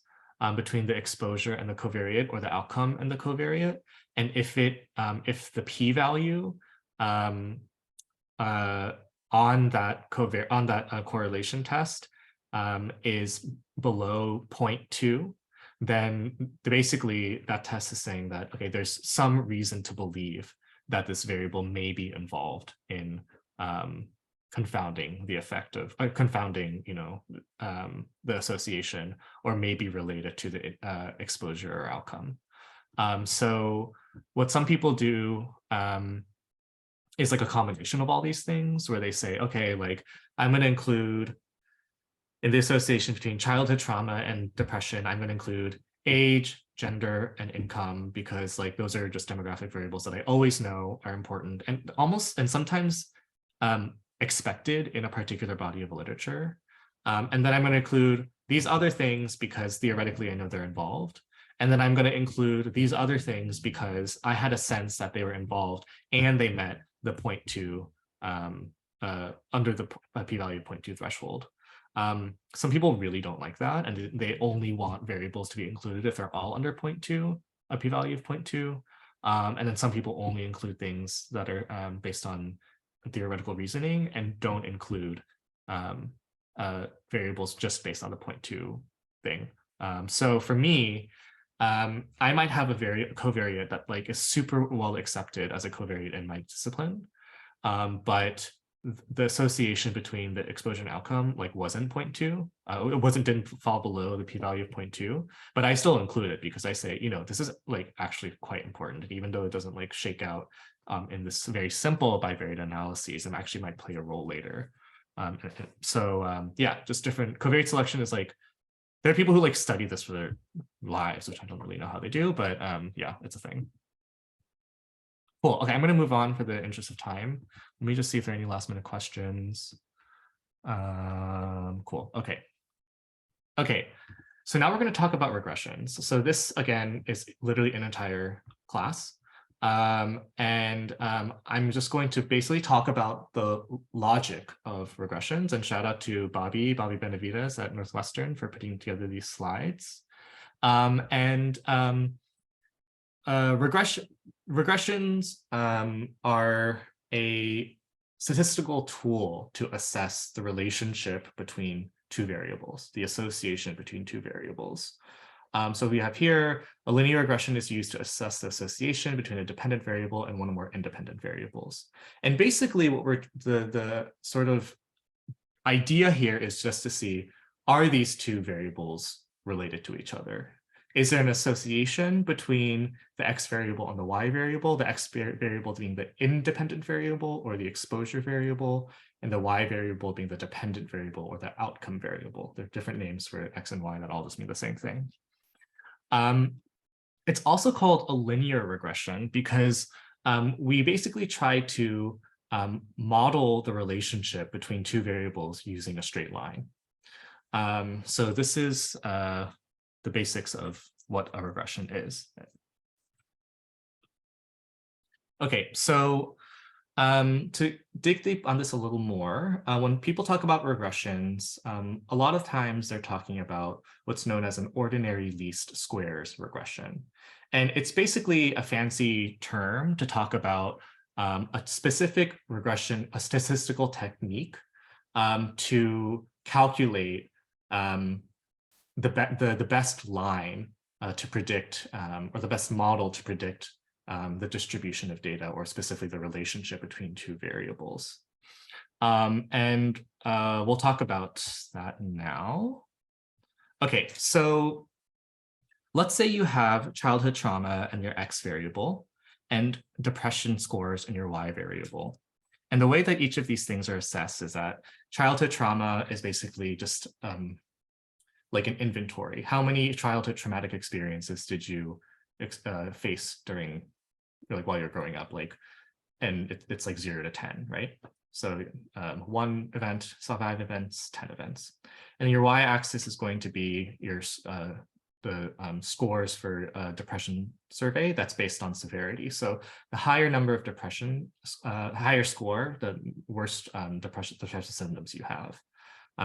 between the exposure and the covariate, or the outcome and the covariate. And if the p-value on that correlation test is below 0.2, then basically that test is saying that, okay, there's some reason to believe that this variable may be involved in confounding the effect of confounding, the association, or may be related to the exposure or outcome. So what some people do is like a combination of all these things, where they say, okay, like I'm going to include in the association between childhood trauma and depression, I'm going to include age, gender, and income, because like those are just demographic variables that I always know are important and sometimes expected in a particular body of literature. And then I'm going to include these other things because theoretically I know they're involved. And then I'm going to include these other things because I had a sense that they were involved and they met the 0.2 under the p-value 0.2 threshold. Some people really don't like that, and they only want variables to be included if they're all under 0.2, a p-value of 0.2. And then some people only include things that are based on theoretical reasoning and don't include variables just based on the 0.2 thing. So for me, I might have a covariate that like is super well accepted as a covariate in my discipline, but the association between the exposure and outcome like wasn't 0.2. It didn't fall below the p-value of 0.2, but I still include it because I say, this is like actually quite important. And even though it doesn't like shake out in this very simple bivariate analyses, it actually might play a role later. Yeah, just different covariate selection is like, there are people who like study this for their lives, which I don't really know how they do, but yeah, it's a thing. Cool. Okay, I'm going to move on for the interest of time. Let me just see if there are any last minute questions. Cool. Okay. Okay. So now we're going to talk about regressions. So this again is literally an entire class. I'm just going to basically talk about the logic of regressions, and shout out to Bobby Benavides at Northwestern for putting together these slides. Regressions are a statistical tool to assess the relationship between two variables, the association between two variables. So we have here, a linear regression is used to assess the association between a dependent variable and one or more independent variables. And basically what the sort of idea here is just to see, are these two variables related to each other? Is there an association between the x variable and the y variable, the x variable being the independent variable or the exposure variable, and the y variable being the dependent variable or the outcome variable? There are different names for x and y that all just mean the same thing. It's also called a linear regression because we basically try to model the relationship between two variables using a straight line. So this is the basics of what a regression is. Okay, so to dig deep on this a little more, when people talk about regressions, a lot of times they're talking about what's known as an ordinary least squares regression. And it's basically a fancy term to talk about a specific regression, a statistical technique to calculate the best line to predict, or the best model to predict the distribution of data, or specifically the relationship between two variables. We'll talk about that now. Okay, so let's say you have childhood trauma and your x variable, and depression scores in your y variable. And the way that each of these things are assessed is that childhood trauma is basically just like an inventory. How many childhood traumatic experiences did you face during, like, while you're growing up? Like, and it's like 0 to 10, right? So 1 event, 5 events, 10 events. And your y-axis is going to be your the scores for a depression survey that's based on severity. So the higher number of depression, higher score, the worse depression symptoms you have.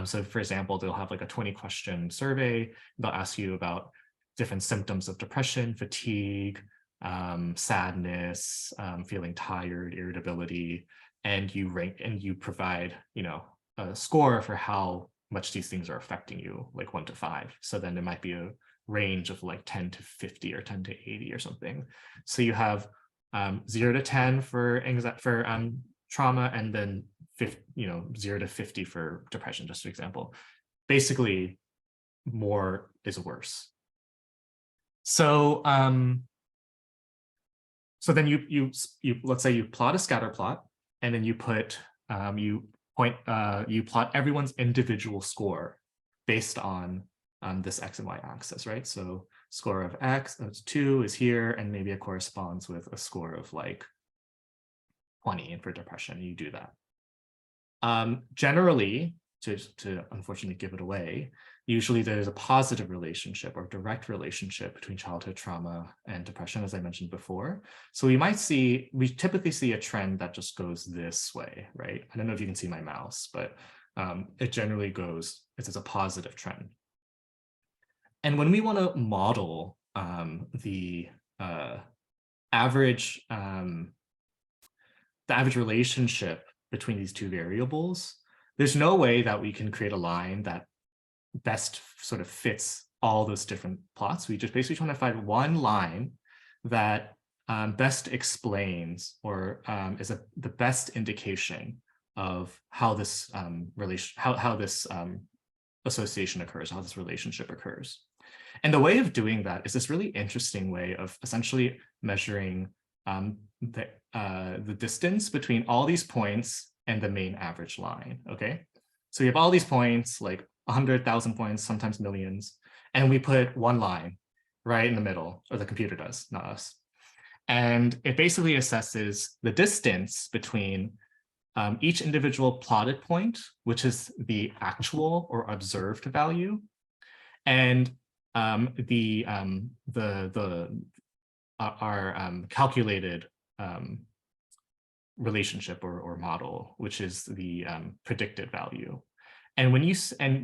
So for example, they'll have like a 20-question survey. They'll ask you about different symptoms of depression, fatigue, sadness, feeling tired, irritability, and you rank and you provide, a score for how much these things are affecting you, like 1 to 5. So then there might be a range of like 10 to 50 or 10 to 80 or something. So you have 0 to 10 for trauma, and then 0 to 50 for depression, just for example. Basically, more is worse. So so then you let's say you plot a scatter plot, and then you put you plot everyone's individual score based on this x and y axis, right? So score of x, that's 2, is here, and maybe it corresponds with a score of like 20 for depression. You do that. Generally, to unfortunately give it away, usually there's a positive relationship or direct relationship between childhood trauma and depression, as I mentioned before. So we typically see a trend that just goes this way, right? I don't know if you can see my mouse, but it generally goes, it's a positive trend. And when we want to model the average relationship between these two variables, there's no way that we can create a line that best sort of fits all those different plots. We just basically trying to find one line that best explains or is the best indication of how this how this association occurs, how this relationship occurs. And the way of doing that is this really interesting way of essentially measuring the distance between all these points and the main average line, okay? So you have all these points, like 100,000 points, sometimes millions, and we put one line right in the middle, or the computer does, not us. And it basically assesses the distance between each individual plotted point, which is the actual or observed value, and our calculated relationship or model, which is the predicted value. And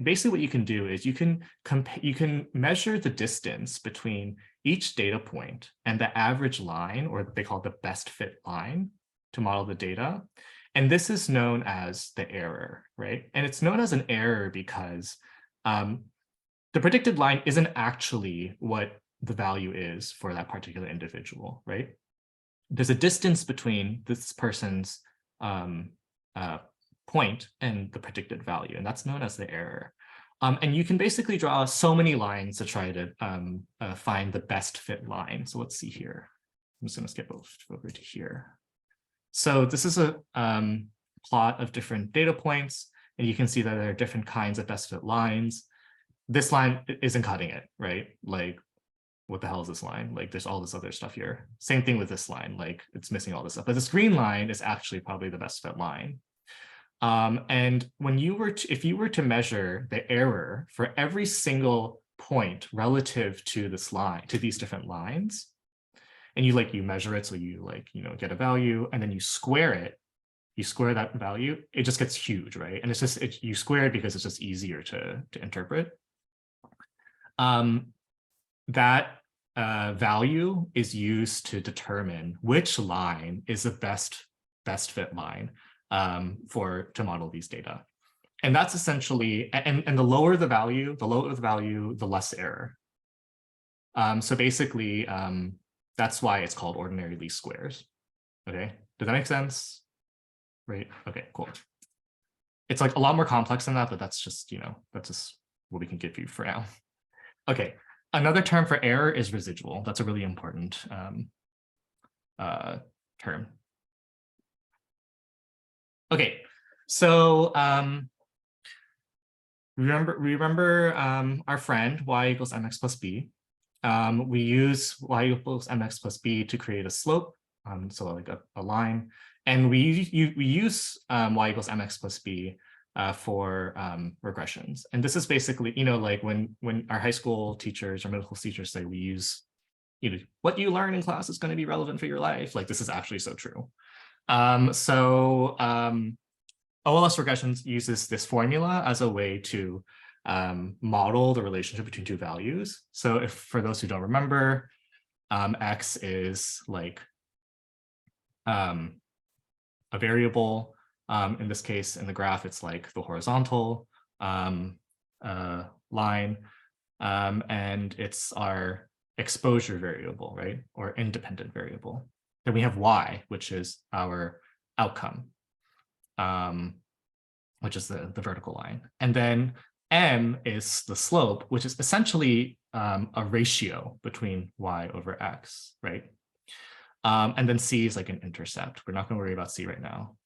basically what you can do is you can measure the distance between each data point and the average line, or they call it the best fit line, to model the data. And this is known as the error, right? And it's known as an error because the predicted line isn't actually what the value is for that particular individual, right? There's a distance between this person's point and the predicted value, and that's known as the error. And you can basically draw so many lines to try to find the best fit line. So let's see here. I'm just going to skip over to here. So this is a plot of different data points, and you can see that there are different kinds of best fit lines. This line isn't cutting it, right? Like, what the hell is this line? Like, there's all this other stuff here. Same thing with this line, like it's missing all this stuff. But this green line is actually probably the best fit line. And when if you were to measure the error for every single point relative to this line, to these different lines, and you measure it, so you get a value, and then you square it, you square that value, it just gets huge, right? And it's just you square it because it's just easier to interpret. That value is used to determine which line is the best fit line to model these data. And that's essentially, and the lower the value, the less error. So basically, that's why it's called ordinary least squares. Okay, does that make sense? Right, okay, cool. It's like a lot more complex than that, but that's just, that's just what we can give you for now. Okay, another term for error is residual. That's a really important term. Okay, so remember our friend y equals mx plus b. We use y equals mx plus b to create a slope, so like a line, and we use y equals mx plus b for regressions. And this is basically, like when our high school teachers or middle school teachers say we use, what you learn in class is going to be relevant for your life. Like, this is actually so true. OLS regressions uses this formula as a way to model the relationship between two values. So for those who don't remember, x is like a variable. In this case, in the graph, it's like the horizontal line, and it's our exposure variable, right? Or independent variable. Then we have y, which is our outcome, which is the vertical line. And then m is the slope, which is essentially a ratio between y over x, right? And then c is like an intercept. We're not going to worry about c right now.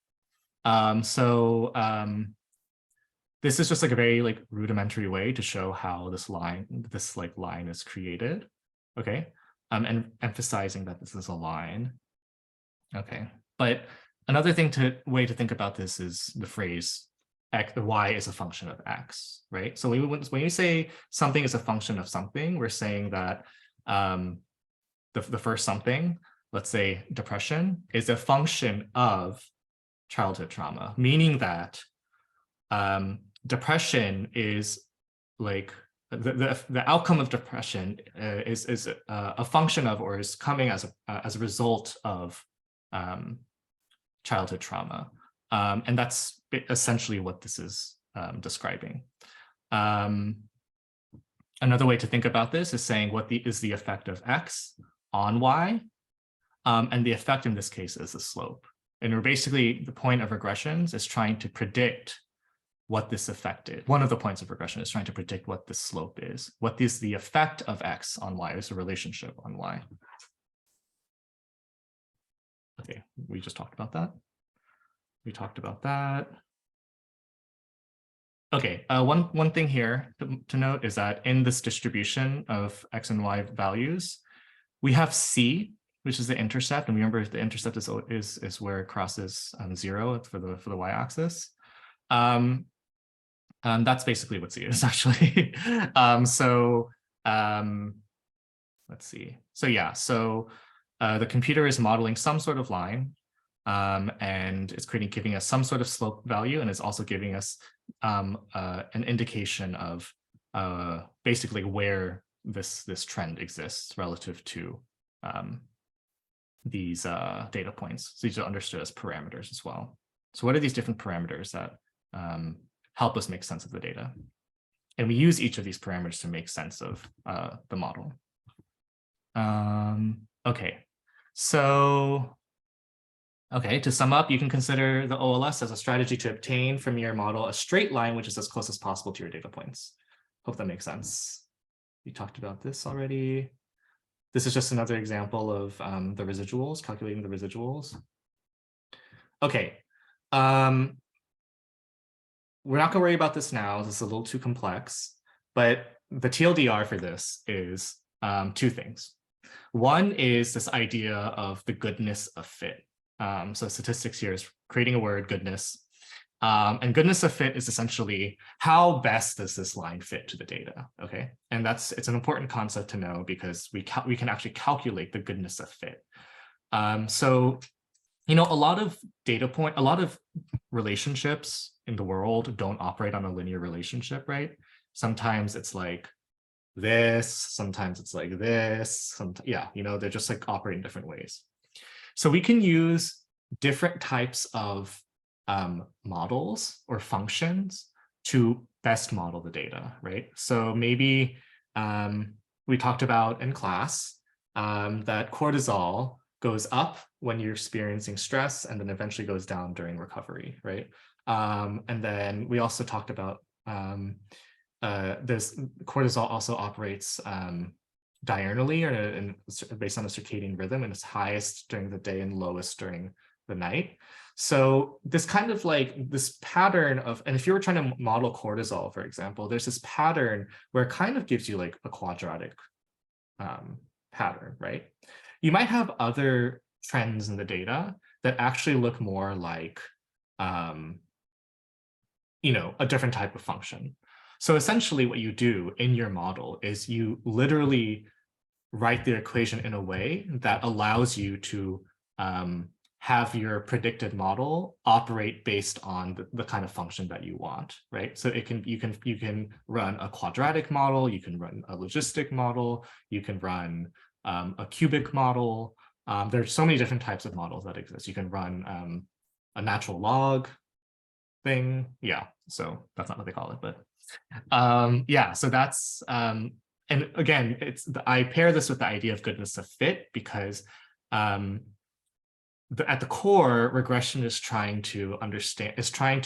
This is just like a very rudimentary way to show how this line is created. Okay, and emphasizing that this is a line. Okay, but another way to think about this is the phrase the y is a function of x, right? So when you say something is a function of something, we're saying that the first something, let's say depression, is a function of childhood trauma, meaning that depression is like the outcome of depression is a function of, or is coming as a result of childhood trauma, and that's essentially what this is describing. Another way to think about this is saying what is the effect of X on Y, and the effect in this case is the slope. And we're basically, the point of regressions is trying to predict what this effect is. One of the points of regression is trying to predict what the slope is. What is the effect of X on Y, is a relationship on Y. Okay, we just talked about that. We talked about that. Okay, one thing here to note is that in this distribution of X and Y values, we have C, which is the intercept, and remember the intercept is where it crosses 0 for the Y-axis. That's basically what C is actually. Let's see. So yeah, so the computer is modeling some sort of line, and it's giving us some sort of slope value, and it's also giving us an indication of basically where this trend exists relative to these data points. So these are understood as parameters as well. So what are these different parameters that help us make sense of the data? And we use each of these parameters to make sense of the model. Okay, so to sum up, you can consider the OLS as a strategy to obtain from your model a straight line which is as close as possible to your data points. Hope that makes sense. We talked about this already. This is just another example of the residuals, calculating the residuals. Okay, we're not gonna worry about this now. This is a little too complex, but the TLDR for this is two things. One is this idea of the goodness of fit. So statistics here is creating a word, goodness. And goodness of fit is essentially how best does this line fit to the data, okay? And it's an important concept to know because we can actually calculate the goodness of fit. So, you know, a lot of relationships in the world don't operate on a linear relationship, right? Sometimes it's like this, sometimes it's like this, yeah, you know, they're just like operating different ways. So we can use different types of models or functions to best model the data, right? So maybe we talked about in class that cortisol goes up when you're experiencing stress and then eventually goes down during recovery, right? And then we also talked about this cortisol also operates diurnally or based on a circadian rhythm, and it's highest during the day and lowest during the night. So this kind of like this pattern of, and if you were trying to model cortisol, for example, there's this pattern where it kind of gives you like a quadratic pattern, right? You might have other trends in the data that actually look more like, you know, a different type of function. So essentially what you do in your model is you literally write the equation in a way that allows you to have your predicted model operate based on the kind of function that you want, right? So you can run a quadratic model, you can run a logistic model, you can run a cubic model. There's so many different types of models that exist. You can run a natural log thing. Yeah, so that's not what they call it, but yeah, so that's and again, I pair this with the idea of goodness of fit because at the core, regression is trying to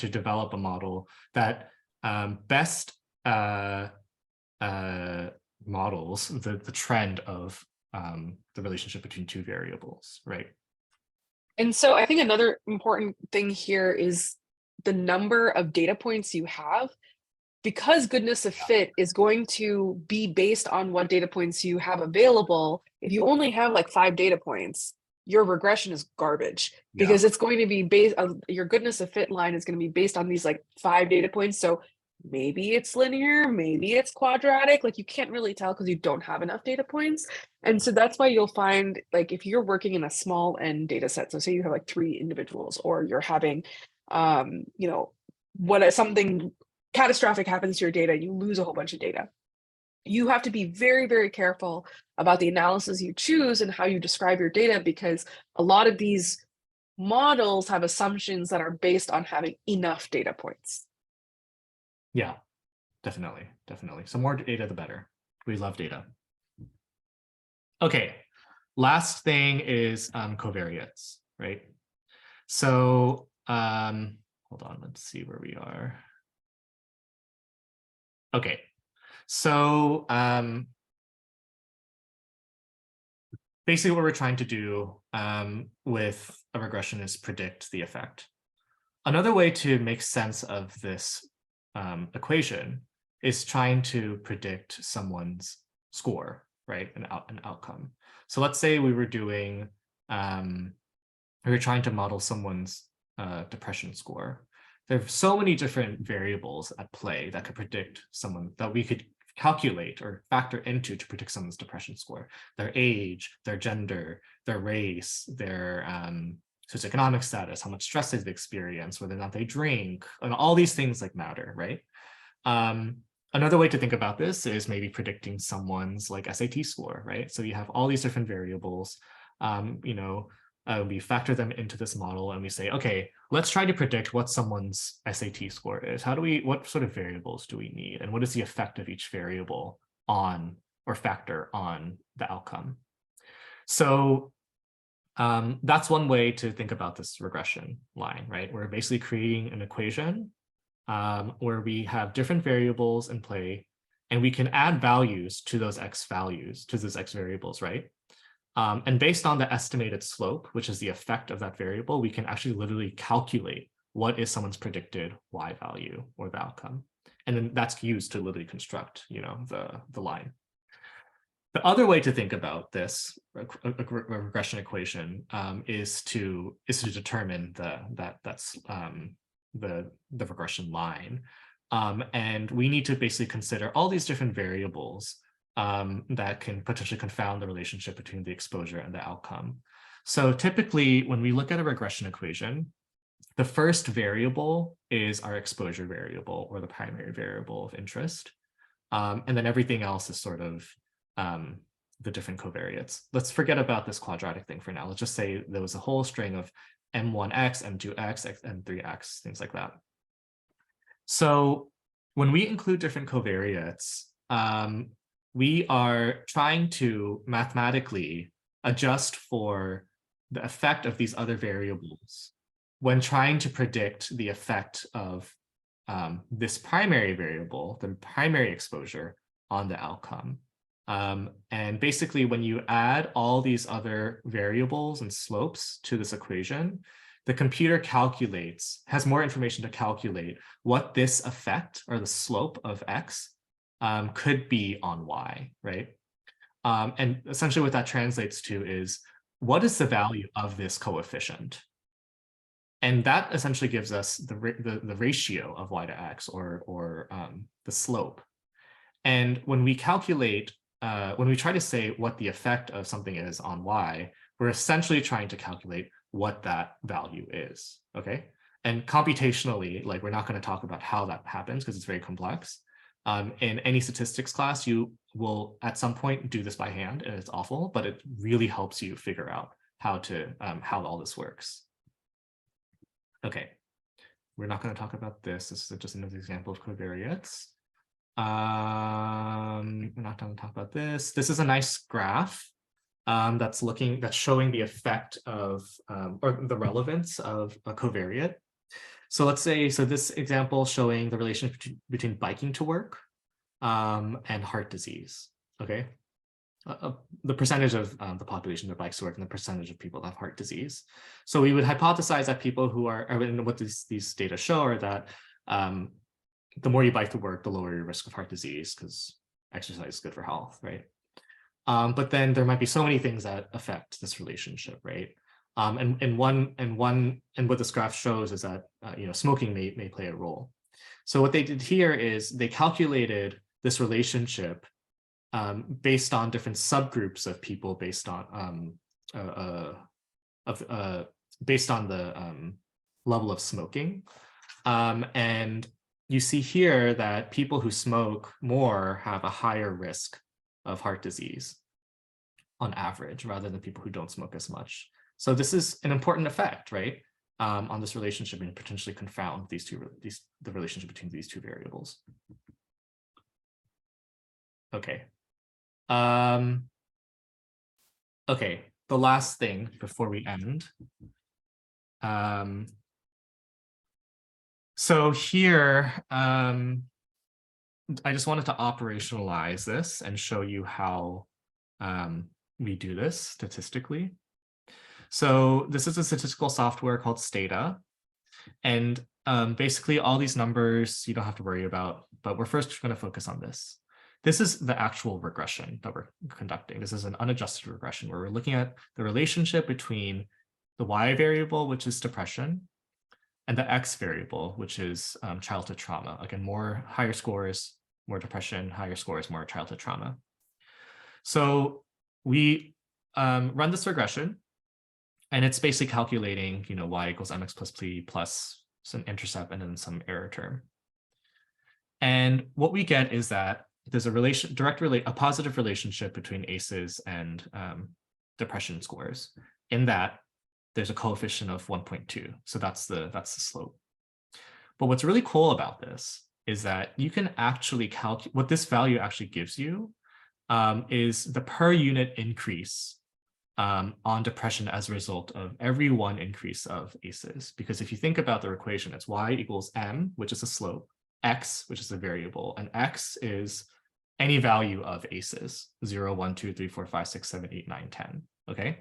develop a model that best models the trend of the relationship between two variables, right? And so I think another important thing here is the number of data points you have, because goodness of fit is going to be based on what data points you have available. If you only have like 5 data points, your regression is garbage because it's going to be based on your goodness of fit line is going to be based on these like 5 data points. So maybe it's linear, maybe it's quadratic, like you can't really tell because you don't have enough data points. And so that's why you'll find like if you're working in a small n data set, so say you have like 3 individuals or you're having, you know, something catastrophic happens to your data, you lose a whole bunch of data. you have to be very, very careful about the analysis you choose and how you describe your data, because a lot of these models have assumptions that are based on having enough data points. Yeah, definitely. So more data, the better. We love data. Okay, last thing is covariates, right? So hold on, let's see where we are. Okay, so basically what we're trying to do with a regression is predict the effect. Another way to make sense of this equation is trying to predict someone's score, right? An outcome. So let's say we were doing, we were trying to model someone's depression score. There are so many different variables at play that could predict someone, that we could calculate or factor into to predict someone's depression score. Their age, their gender, their race, their socioeconomic status, how much stress they've experienced, whether or not they drink, and all these things like matter, right? Another way to think about this is maybe predicting someone's like SAT score, right? So you have all these different variables, we factor them into this model and we say, okay, let's try to predict what someone's SAT score is. What sort of variables do we need? And what is the effect of each variable on or factor on the outcome? So that's one way to think about this regression line, right? We're basically creating an equation where we have different variables in play and we can add values to those X variables, right? And based on the estimated slope, which is the effect of that variable, we can actually literally calculate what is someone's predicted Y value or the outcome. And then that's used to literally construct, the line. The other way to think about this regression equation is to determine the regression line. And we need to basically consider all these different variables that can potentially confound the relationship between the exposure and the outcome. So typically, when we look at a regression equation, the first variable is our exposure variable or the primary variable of interest. And then everything else is sort of the different covariates. Let's forget about this quadratic thing for now. Let's just say there was a whole string of M1x, M2x, M3x, things like that. So when we include different covariates, we are trying to mathematically adjust for the effect of these other variables when trying to predict the effect of this primary variable, the primary exposure, on the outcome. And basically, when you add all these other variables and slopes to this equation, the computer has more information to calculate what this effect or the slope of X could be on Y, right? And essentially what that translates to is, what is the value of this coefficient? And that essentially gives us the ratio of Y to X or the slope. And when we calculate, when we try to say what the effect of something is on Y, we're essentially trying to calculate what that value is, okay? And computationally, like, we're not going to talk about how that happens because it's very complex. In any statistics class, you will at some point do this by hand, and it's awful, but it really helps you figure out how all this works. Okay, we're not going to talk about this. This is just another example of covariates. We're not going to talk about this. This is a nice graph that's showing the effect of or the relevance of a covariate. So let's say, this example showing the relationship between biking to work and heart disease, okay? The percentage of the population that bikes to work and the percentage of people that have heart disease. So we would hypothesize that people who are, and what these data show are that the more you bike to work, the lower your risk of heart disease, because exercise is good for health, right? But then there might be so many things that affect this relationship, right? And what this graph shows is that smoking may play a role. So what they did here is they calculated this relationship based on different subgroups of people based on the level of smoking, and you see here that people who smoke more have a higher risk of heart disease on average, rather than people who don't smoke as much. So this is an important effect, right? On this relationship, and potentially confound the relationship between these two variables. Okay. Okay, the last thing before we end. So here, I just wanted to operationalize this and show you how we do this statistically. So this is a statistical software called Stata. And basically all these numbers you don't have to worry about, but we're first going to focus on this. This is the actual regression that we're conducting. This is an unadjusted regression where we're looking at the relationship between the Y variable, which is depression, and the X variable, which is childhood trauma. Again, higher scores, more depression, higher scores, more childhood trauma. So we run this regression, and it's basically calculating, Y equals mx plus p plus some intercept and then some error term. And what we get is that there's a positive relationship between ACEs and depression scores, in that there's a coefficient of 1.2. So that's the slope. But what's really cool about this is that you can actually calculate what this value actually gives you is the per unit increase on depression as a result of every one increase of ACEs. Because if you think about the equation, it's Y equals M, which is a slope, X, which is a variable, and X is any value of ACEs, 0, 1, 2, 3, 4, 5, 6, 7, 8, 9, 10, okay?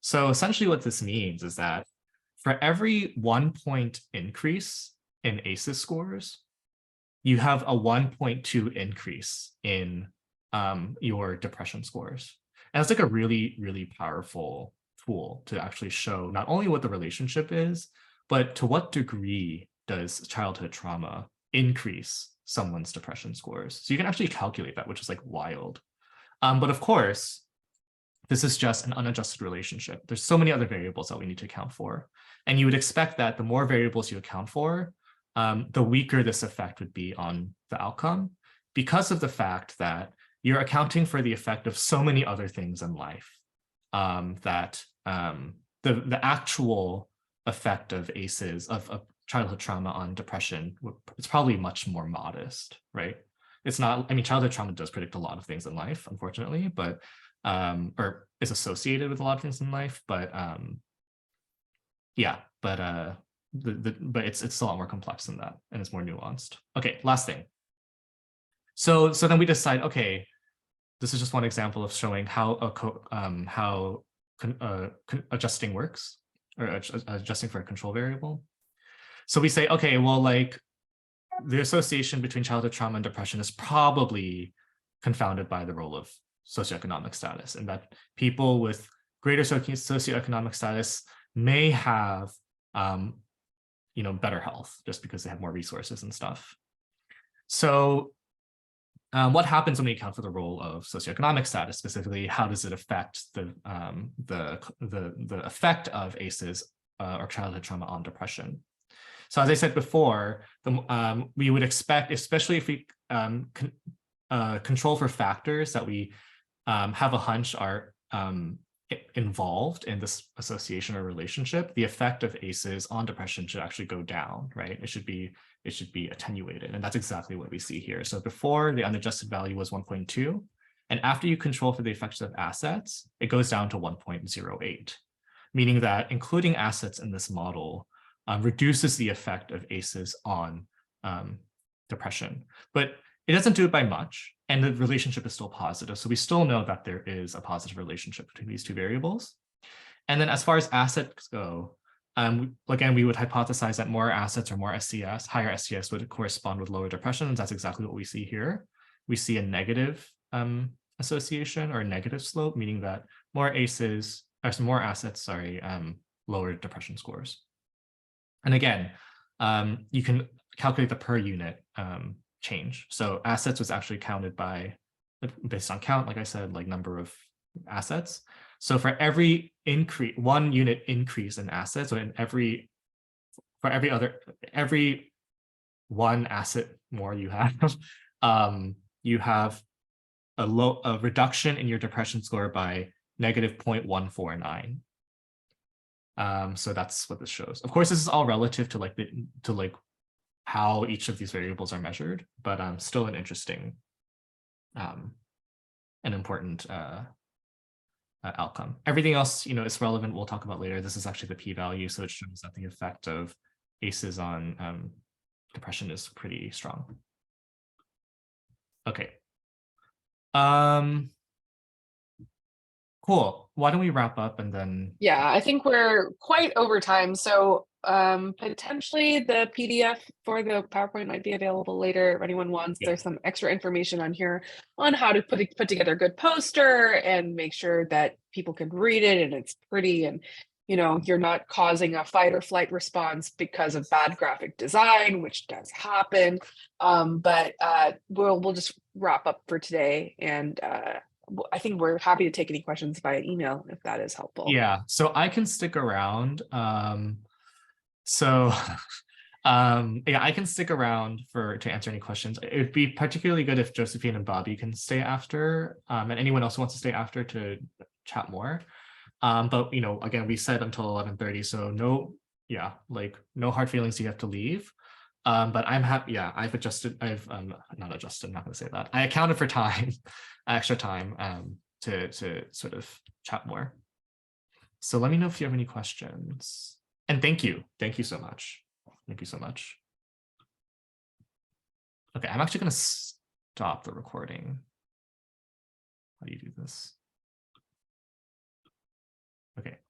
So essentially what this means is that for every 1 point increase in ACEs scores, you have a 1.2 increase in your depression scores. And it's like a really, really powerful tool to actually show not only what the relationship is, but to what degree does childhood trauma increase someone's depression scores. So you can actually calculate that, which is like wild. But of course, this is just an unadjusted relationship. There's so many other variables that we need to account for. And you would expect that the more variables you account for, the weaker this effect would be on the outcome, because of the fact that you're accounting for the effect of so many other things in life, that the actual effect of ACEs, of childhood trauma on depression, it's probably much more modest, right? It's not, I mean, childhood trauma does predict a lot of things in life, unfortunately, but, or is associated with a lot of things in life, but yeah, but it's a lot more complex than that, and it's more nuanced. Okay, last thing. So then we decide, okay, this is just one example of showing how adjusting works, or adjusting for a control variable. So we say, okay, well, like the association between childhood trauma and depression is probably confounded by the role of socioeconomic status, and that people with greater socioeconomic status may have, better health just because they have more resources and stuff. So what happens when we account for the role of socioeconomic status? Specifically, how does it affect the effect of ACEs or childhood trauma on depression? So as I said before, we would expect, especially if we control for factors that we have a hunch are involved in this association or relationship, the effect of ACEs on depression should actually go down, right? It should be attenuated, and that's exactly what we see here. So before, the unadjusted value was 1.2, and after you control for the effects of assets, it goes down to 1.08, meaning that including assets in this model reduces the effect of ACEs on depression. But it doesn't do it by much, and the relationship is still positive. So we still know that there is a positive relationship between these two variables. And then as far as assets go, again, we would hypothesize that more assets or more SCS, higher SCS would correspond with lower depression. And that's exactly what we see here. We see a negative association, or a negative slope, meaning that more ACEs, or more assets, lower depression scores. And again, you can calculate the per unit change. So assets was actually counted based on count, like I said, like number of assets. So for every 1 unit increase in assets, or for every one asset more you have, you have a reduction in your depression score by negative 0.149. So that's what this shows. Of course, this is all relative to like how each of these variables are measured, but still an interesting an important outcome. Everything else, is relevant. We'll talk about later. This is actually the p-value, so it shows that the effect of ACEs on depression is pretty strong. Okay. Cool. Why don't we wrap up and then? Yeah, I think we're quite over time. So potentially the PDF for the PowerPoint might be available later if anyone wants. Yeah. There's some extra information on here on how to put together a good poster and make sure that people can read it and it's pretty, and you're not causing a fight or flight response because of bad graphic design, which does happen. But we'll just wrap up for today, and I think we're happy to take any questions via email if that is helpful. Yeah, so I can stick around. Yeah, I can stick around to answer any questions. It would be particularly good if Josephine and Bobby can stay after, and anyone else who wants to stay after to chat more. But again, we said until 11:30, so no hard feelings. You have to leave. But I'm happy. Yeah, I've not adjusted. I'm not going to say that. I accounted for time, extra time, to sort of chat more. So let me know if you have any questions. And thank you so much. Thank you so much. Okay, I'm actually going to stop the recording. How do you do this? Okay.